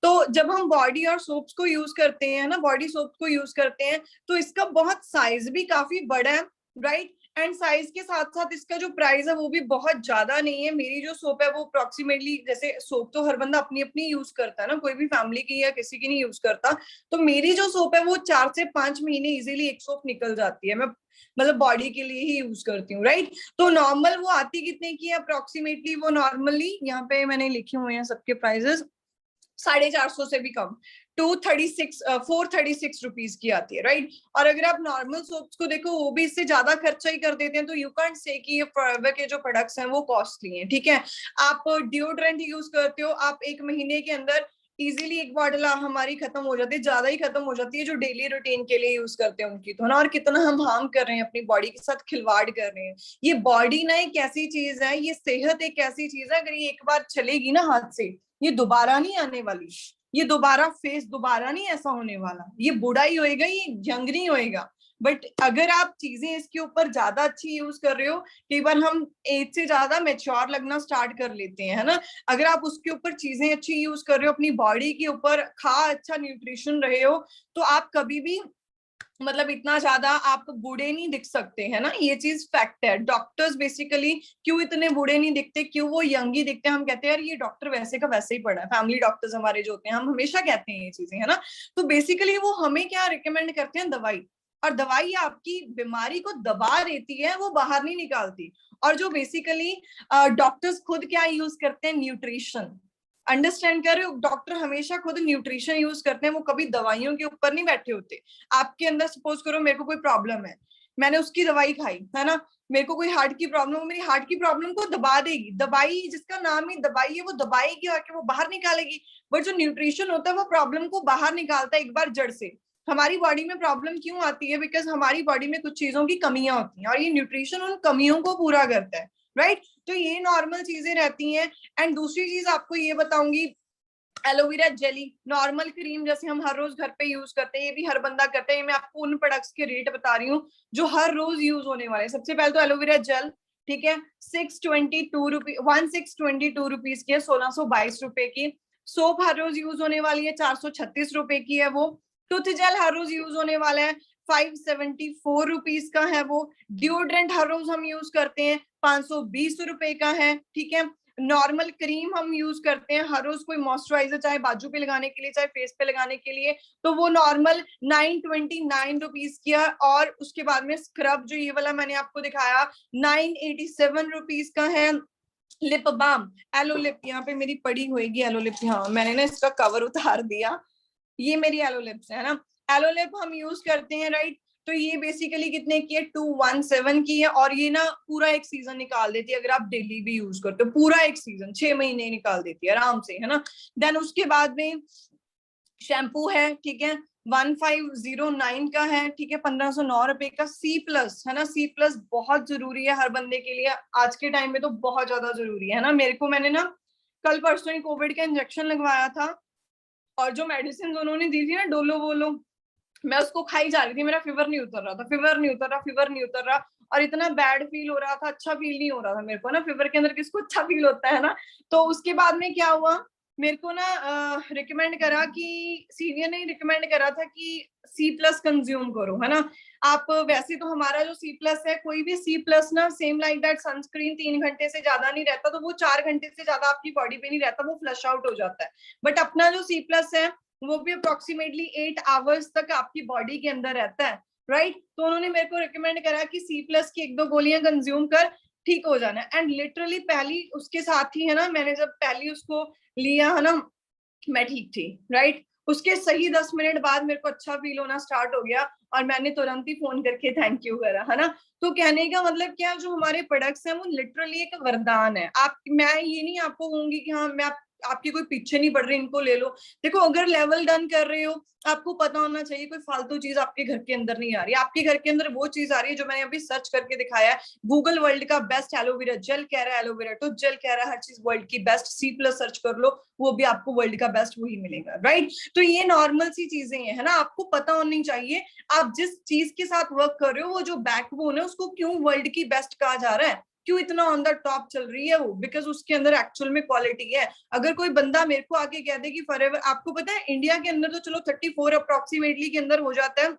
तो जब हम बॉडी और सोप्स को यूज करते हैं ना, बॉडी सोप्स को यूज करते हैं तो इसका बहुत साइज भी काफी बड़ा है, राइट? एंड साइज के साथ साथ इसका जो प्राइस है वो भी बहुत ज्यादा नहीं है। मेरी जो सोप है वो अप्रोक्सीमेटली, जैसे सोप तो हर बंदा अपनी अपनी यूज करता है ना, कोई भी फैमिली की या किसी की नहीं यूज करता, तो मेरी जो सोप है वो 4 से 5 महीने इजीली एक सोप निकल जाती है। मैं मतलब बॉडी के लिए ही यूज करती हूँ, राइट? तो नॉर्मल वो आती कितने की है अप्रोक्सीमेटली, वो नॉर्मली यहाँ पे मैंने लिखे हुए हैं सबके प्राइजेस, 450 से भी कम, 436 रुपीज की आती है, राइट? और अगर आप नॉर्मल सोप्स को देखो वो भी इससे ज्यादा खर्चा ही कर देते हैं, तो यू कैंट से कि ये फॉरएवर के जो प्रोडक्ट्स हैं वो कॉस्टली हैं, ठीक है? आप डिओड्रेंट यूज करते हो, आप 1 महीने के अंदर इजीली एक बॉटल हमारी खत्म हो जाती है, ज्यादा ही खत्म हो जाती है जो डेली रूटीन के लिए यूज करते हैं उनकी, तो ना, और कितना हम हार्म कर रहे हैं अपनी बॉडी के साथ, खिलवाड़ कर रहे हैं। ये बॉडी ना एक ऐसी चीज है, ये सेहत एक ऐसी चीज है, अगर ये एक बार चलेगी ना हाथ से, ये दोबारा नहीं आने वाली, ये दोबारा फेस दोबारा नहीं ऐसा होने वाला, ये बूढ़ा ही होएगा, ये यंग नहीं होएगा। बट अगर आप चीजें इसके ऊपर ज्यादा अच्छी यूज कर रहे हो, कई बार हम एज से ज्यादा मेच्योर लगना स्टार्ट कर लेते हैं, है ना? अगर आप उसके ऊपर चीजें अच्छी यूज कर रहे हो, अपनी बॉडी के ऊपर अच्छा न्यूट्रिशन रहे हो, तो आप कभी भी मतलब इतना ज्यादा आप बूढ़े नहीं दिख सकते, है ना? ये चीज फैक्ट है। डॉक्टर्स बेसिकली क्यों इतने बूढ़े नहीं दिखते, क्यों वो यंग ही दिखते हैं? हम कहते हैं यार ये डॉक्टर वैसे का वैसे ही पड़ा है, फैमिली डॉक्टर्स हमारे जो होते हैं, हम हमेशा कहते हैं ये चीजें, है ना? तो बेसिकली वो हमें क्या रिकमेंड करते हैं, दवाई, और दवाई आपकी बीमारी को दबा देती है, वो बाहर नहीं निकालती। और जो बेसिकली डॉक्टर्स खुद क्या यूज करते हैं, न्यूट्रिशन। अंडरस्टैंड कर रहे हो? डॉक्टर हमेशा खुद न्यूट्रिशन यूज करते हैं, वो कभी दवाइयों के ऊपर नहीं बैठे होते। आपके अंदर सपोज करो मेरे को कोई प्रॉब्लम है, मैंने उसकी दवाई खाई, है ना? मेरे को कोई हार्ट की प्रॉब्लम, वो मेरी हार्ट की प्रॉब्लम को दबा देगी, दवाई जिसका नाम ही दवाई है वो दबाएगी आके, वो बाहर निकालेगी। बट जो न्यूट्रिशन होता है वो प्रॉब्लम को बाहर निकालता है एक बार जड़ से। हमारी बॉडी में प्रॉब्लम क्यों आती है? बिकॉज हमारी बॉडी में कुछ चीजों की कमियां होती हैं, और ये न्यूट्रिशन उन कमियों को पूरा करता है, राइट? तो ये नॉर्मल चीजें रहती हैं। एंड दूसरी चीज आपको ये बताऊंगी, एलोवेरा जेली, नॉर्मल क्रीम जैसे हम हर रोज घर पे यूज करते हैं, ये भी हर बंदा करता है। ये मैं आपको उन प्रोडक्ट्स के रेट बता रही हूँ जो हर रोज यूज होने वाले। सबसे पहले तो एलोवेरा जेल, ठीक है, 1622 रुपीज की है, 1622 की। सोप हर रोज यूज होने वाली है, 436 रुपए की है वो। टूथ जेल हर रोज यूज होने वाला है, 574 रुपीज का है वो। डिओड्रेंट हर रोज हम यूज करते हैं, 520 रुपए का है, ठीक है। नॉर्मल क्रीम हम यूज करते हैं हर रोज, कोई मॉइस्चराइजर, चाहे बाजू पे लगाने के लिए चाहे फेस पे लगाने के लिए, तो वो नॉर्मल 929 रुपीज की है। और उसके बाद में स्क्रब जो ये वाला मैंने आपको दिखाया 987 रुपीज का है। लिप बाम, एलो लिप, यहाँ पे मेरी पड़ी होगी एलो लिप, हाँ मैंने ना इसका कवर उतार दिया, ये मेरी एलो लिप्स है ना। एलो लिप हम यूज करते हैं, राइट? तो ये बेसिकली कितने की है, 217 की है, और ये ना पूरा एक सीजन निकाल देती है अगर आप डेली भी यूज करते हो, पूरा एक सीजन 6 महीने निकाल देती है आराम से, है ना। देन उसके बाद में शैम्पू है, ठीक है, 1509 का है, ठीक है, 1509 रुपए का। सी प्लस है ना, सी प्लस बहुत जरूरी है हर बंदे के लिए आज के टाइम में, तो बहुत ज्यादा जरूरी है ना। मैंने ना कल परसों ही कोविड का इंजेक्शन लगवाया था, और जो मेडिसिन उन्होंने दी थी ना, डोलो वोलो, मैं उसको खाई जा रही थी, मेरा फीवर नहीं उतर रहा था, फीवर नहीं उतर रहा, फीवर नहीं उतर रहा, और इतना बैड फील हो रहा था, अच्छा फील नहीं हो रहा था मेरे को ना। फीवर के अंदर किसको अच्छा फील होता है ना। तो उसके बाद में क्या हुआ, मेरे को ना रिकमेंड करा कि, सीनियर ने रिकमेंड करा था कि सी प्लस कंज्यूम करो, है ना। आप वैसे तो हमारा जो सी प्लस है, कोई भी सी प्लस ना सेम लाइक दैट सनस्क्रीन 3 घंटे से ज्यादा नहीं रहता, तो वो 4 घंटे से ज्यादा आपकी बॉडी पे नहीं रहता, वो फ्लश आउट हो जाता है। बट अपना जो सी प्लस है वो भी अप्रोक्सीमेटली 8 आवर्स तक आपकी बॉडी के अंदर रहता है, राइट। तो उन्होंने मेरे को रिकमेंड करा कि सी प्लस की 1-2 गोलियां कंज्यूम कर, ठीक हो जाना। एंड लिटरली पहली उसके साथ ही है ना, मैंने जब पहली उसको लिया है ना, मैं ठीक थी, राइट। उसके सही 10 मिनट बाद मेरे को अच्छा फील होना स्टार्ट हो गया, और मैंने तुरंत ही फोन करके थैंक यू करा, है ना। तो कहने का मतलब क्या, जो हमारे प्रोडक्ट्स हैं वो लिटरली एक वरदान है। आप, मैं ये नहीं आपको कहूंगी कि हाँ मैं आपकी कोई पीछे नहीं पड़ रही, इनको ले लो। देखो अगर लेवल डन कर रहे हो, आपको पता होना चाहिए कोई फालतू चीज आपके घर के अंदर नहीं आ रही, आपके घर के अंदर वो चीज आ रही है जो मैंने अभी सर्च करके दिखाया है। गूगल वर्ल्ड का बेस्ट एलोवेरा जेल कह रहा है, एलोवेरा तो जेल कह रहा है, हर चीज वर्ल्ड की बेस्ट। सी प्लस सर्च कर लो, वो भी आपको वर्ल्ड का बेस्ट वही मिलेगा, राइट। तो ये नॉर्मल सी चीजें हैं, है ना, आपको पता होनी चाहिए आप जिस चीज के साथ वर्क कर रहे हो, वो जो बैकबोन है उसको क्यों वर्ल्ड की बेस्ट कहा जा रहा है, क्यों इतना ऑन द टॉप चल रही है वो, बिकॉज उसके अंदर एक्चुअल में क्वालिटी है। अगर कोई बंदा मेरे को आके कह दे कि फॉरएवर, आपको पता है इंडिया के अंदर तो चलो 34 अप्रोक्सीमेटली के अंदर हो जाता है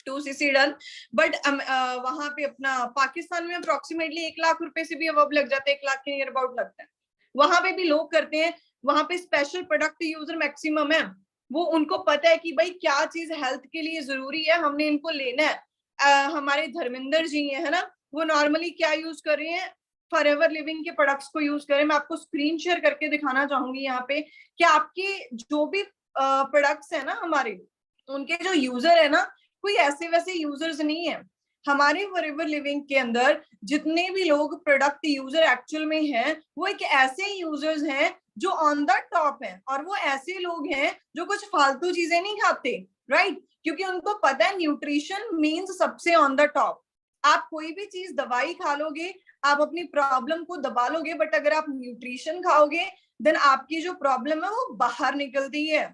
2cc डन, बट वहां पे अपना पाकिस्तान में अप्रोक्सीमेटली 1 लाख रुपए से भी अब लग जाते हैं, 1 लाख के नियर अबाउट लगता है। वहां पे भी लोग करते हैं, वहां पे स्पेशल प्रोडक्ट यूजर मैक्सिमम है, वो उनको पता है कि भाई क्या चीज हेल्थ के लिए जरूरी है, हमने इनको लेना है। हमारे धर्मेंद्र जी है ना, वो नॉर्मली क्या यूज कर रहे हैं, फॉरएवर लिविंग के प्रोडक्ट्स को यूज करें। मैं आपको स्क्रीन शेयर करके दिखाना चाहूंगी यहाँ पे कि आपके जो भी प्रोडक्ट्स है ना हमारे, उनके जो यूजर है ना, कोई ऐसे वैसे यूजर्स नहीं है। हमारे फॉरएवर लिविंग के अंदर जितने भी लोग प्रोडक्ट यूजर एक्चुअल में हैं, वो एक ऐसे यूजर्स हैं जो ऑन द टॉप हैं, और वो ऐसे लोग हैं जो कुछ फालतू चीजें नहीं खाते, राइट। क्योंकि उनको पता है न्यूट्रिशन मीन्स सबसे ऑन द टॉप। आप कोई भी चीज दवाई खा लोगे, आप अपनी प्रॉब्लम को दबा लोगे, बट अगर आप न्यूट्रिशन खाओगे देन आपकी जो प्रॉब्लम है वो बाहर निकलती है,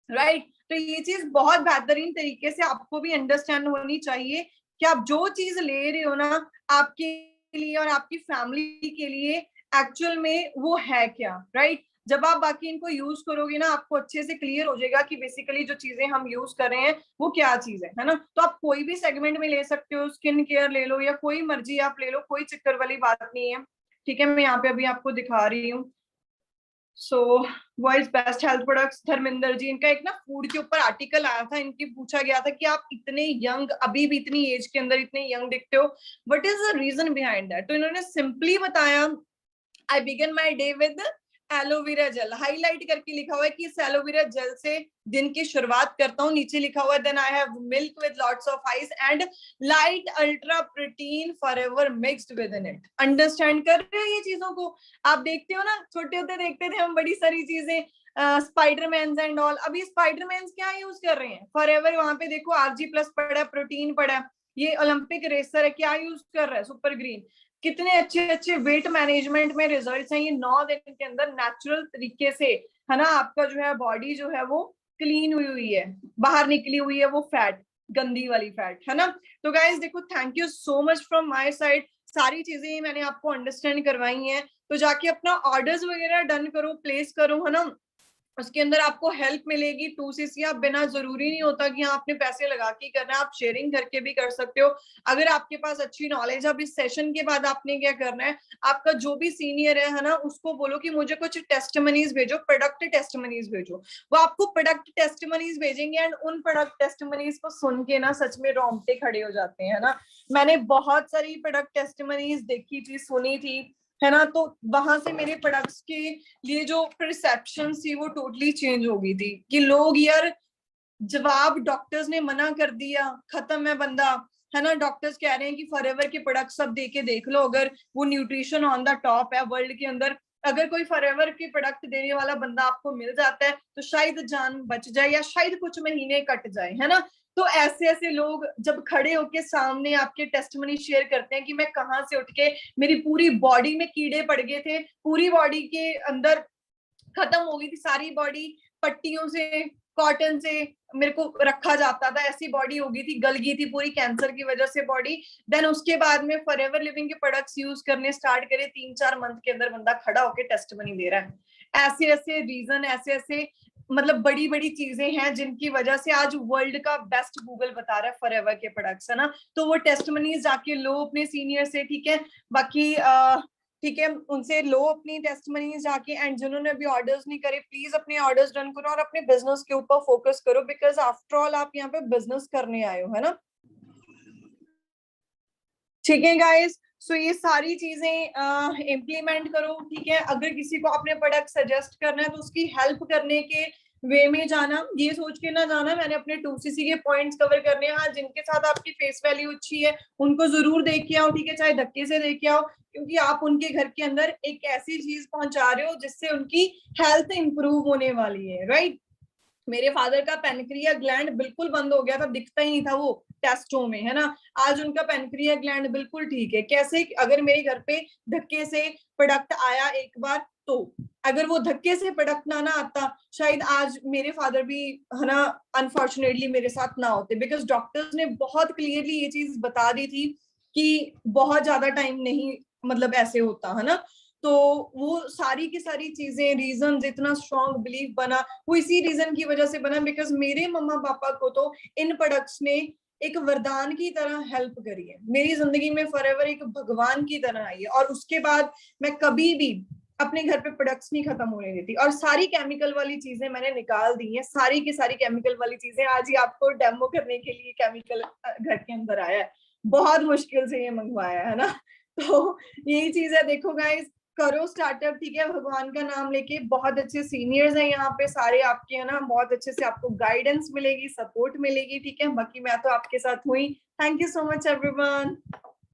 राइट। तो ये चीज बहुत बेहतरीन तरीके से आपको भी अंडरस्टैंड होनी चाहिए कि आप जो चीज ले रहे हो ना, आपके लिए और आपकी फैमिली के लिए एक्चुअल में वो है क्या, राइट। जब आप बाकी इनको यूज करोगे ना, आपको अच्छे से क्लियर हो जाएगा कि बेसिकली जो चीजें हम यूज कर रहे हैं वो क्या चीज है ना। तो आप कोई भी सेगमेंट में ले सकते हो, स्किन केयर ले लो या कोई मर्जी आप ले लो, कोई चक्कर वाली बात नहीं है, ठीक है। मैं यहाँ पे अभी आपको दिखा रही हूँ। So world best health products, Dharmendra ji, इनका एक ना फूड के ऊपर आर्टिकल आया था, इनकी पूछा गया था कि आप इतने यंग, अभी भी इतनी एज के अंदर इतने यंग दिखते हो, what is the reason behind that. तो इन्होंने सिंपली बताया, I began my day with aloe vera gel, highlight करके लिखा हुआ है कि इस एलोवेरा जेल से दिन की शुरुआत करता हूँ। नीचे लिखा हुआ है then I have milk with lots of ice and light ultra protein forever mixed with in it. Understand कर रहे हो ये चीजों को, आप देखते हो ना, छोटे होते देखते थे हम बड़ी सारी चीजें, स्पाइडरमैन एंड ऑल। अभी स्पाइडरमैन क्या यूज कर रहे हैं, फॉरएवर, वहां पे देखो आरजी प्लस पड़ा है, प्रोटीन पड़ा है। ये ओलंपिक रेसर है, क्या यूज कर रहा है, सुपर ग्रीन। कितने अच्छे अच्छे वेट मैनेजमेंट में रिजल्ट्स हैं, ये 9 दिन के अंदर नेचुरल तरीके से, है ना, आपका जो है बॉडी जो है वो क्लीन हुई हुई है, बाहर निकली हुई है वो फैट, गंदी वाली फैट, है ना। तो गाइज देखो, thank you so much from my side, सारी चीजें मैंने आपको अंडरस्टैंड करवाई हैं। तो जाके अपना ऑर्डर्स वगैरह डन करो, प्लेस करो, है ना। उसके अंदर आपको हेल्प मिलेगी 2cc, आप बिना, जरूरी नहीं होता कि हाँ आपने पैसे लगा के करना है, आप शेयरिंग करके भी कर सकते हो। अगर आपके पास अच्छी नॉलेज है, अब इस सेशन के बाद आपने क्या करना है, आपका जो भी सीनियर है ना, उसको बोलो कि मुझे कुछ टेस्टमनीज भेजो, प्रोडक्ट टेस्टमनीज भेजो। वो आपको प्रोडक्ट टेस्टमनीज भेजेंगे, एंड उन प्रोडक्ट टेस्टमनीज को सुन के ना सच में रोंगटे खड़े हो जाते हैं, है ना। मैंने बहुत सारी प्रोडक्ट टेस्टमनीज देखी थी, सुनी थी, है ना। तो वहां से मेरे प्रोडक्ट्स के लिए जो परसेप्शन थी वो टोटली चेंज हो गई थी कि लोग यार जवाब डॉक्टर्स ने मना कर दिया, खत्म है बंदा, है ना। डॉक्टर्स कह रहे हैं कि फॉरएवर के प्रोडक्ट सब देख लो, अगर वो न्यूट्रिशन ऑन द टॉप है वर्ल्ड के अंदर, अगर कोई फॉरएवर के प्रोडक्ट देने वाला बंदा आपको मिल जाता है तो शायद जान बच जाए या शायद कुछ महीने कट जाए, है ना। तो ऐसे ऐसे लोग जब खड़े होके सामने आपके टेस्टमनी शेयर करते हैं कि मैं कहाँ से उठ के, मेरी पूरी बॉडी में कीड़े पड़ गए थे, पूरी बॉडी के अंदर खत्म हो गई थी सारी बॉडी, पट्टियों से, कॉटन से मेरे को रखा जाता था, ऐसी बॉडी हो गई थी, गल गई थी पूरी कैंसर की वजह से बॉडी। देन उसके बाद में फॉरएवर लिविंग के प्रोडक्ट्स यूज करने स्टार्ट करे, 3-4 मंथ के अंदर बंदा खड़ा होके टेस्टमनी दे रहा है। ऐसे ऐसे रीजन, ऐसे ऐसे मतलब बड़ी बड़ी चीजें हैं जिनकी वजह से आज वर्ल्ड का बेस्ट गूगल बता रहा है फॉरएवर के प्रोडक्ट्स, है ना। तो वो टेस्टमनीज जाके लो अपने सीनियर से, ठीक है। बाकी ठीक है, उनसे लो अपनी टेस्टमनी जाके, एंड जिन्होंने अभी ऑर्डर्स नहीं करे प्लीज अपने ऑर्डर्स डन करो और अपने बिजनेस के ऊपर फोकस करो, बिकॉज आफ्टर ऑल आप यहाँ पे बिजनेस करने आए हो, है ना। ठीक है गाइस, सो ये सारी चीजें इम्प्लीमेंट करो, ठीक है। अगर किसी को अपने प्रोडक्ट सजेस्ट करना है तो उसकी हेल्प करने के वे में जाना, ये सोच के ना जाना मैंने अपने 2cc के पॉइंट्स कवर करने हैं। हाँ, जिनके साथ आपकी फेस वैल्यू अच्छी है उनको जरूर देख के आओ, ठीक है, चाहे धक्के से देख के आओ, क्योंकि आप उनके घर के अंदर एक ऐसी चीज पहुंचा रहे हो जिससे उनकी हेल्थ इंप्रूव होने वाली है, राइट। मेरे फादर का पेनक्रिया ग्लैंड बिल्कुल बंद हो गया था, दिखता ही नहीं था वो टेस्टों में, है ना। आज उनका पेनक्रिया ग्लैंड बिल्कुल ठीक है। कैसे? अगर मेरे घर पे धक्के से प्रोडक्ट आया एक बार, तो अगर वो धक्के से प्रोडक्ट ना आता शायद आज मेरे फादर भी, है ना, अनफॉर्चुनेटली मेरे साथ ना होते, बिकॉज डॉक्टर्स ने बहुत क्लियरली ये चीज बता दी थी कि बहुत ज्यादा टाइम नहीं, मतलब ऐसे होता, है ना। तो वो सारी की सारी चीजें, रीजन, इतना स्ट्रॉन्ग बिलीफ बना, वो इसी रीजन की वजह से बना बिकॉज मेरे मम्मा पापा को तो इन प्रोडक्ट्स ने एक वरदान की तरह हेल्प करी है, मेरी जिंदगी में फॉरएवर एक भगवान की तरह आई है। और उसके बाद मैं कभी भी अपने घर पे प्रोडक्ट्स नहीं खत्म होने देती, और सारी केमिकल वाली चीजें मैंने निकाल दी हैं, सारी की सारी केमिकल वाली चीजें। आज ही आपको डेमो करने के लिए केमिकल घर के अंदर आया है, बहुत मुश्किल से ये मंगवाया है ना। तो यही चीज है, देखो गाइस, करो स्टार्टअप, ठीक है, भगवान का नाम लेके। बहुत अच्छे सीनियर्स हैं यहाँ पे सारे आपके, है ना, बहुत अच्छे से आपको गाइडेंस मिलेगी, सपोर्ट मिलेगी, ठीक है। बाकी मैं तो आपके साथ हुई। Thank you so much everyone.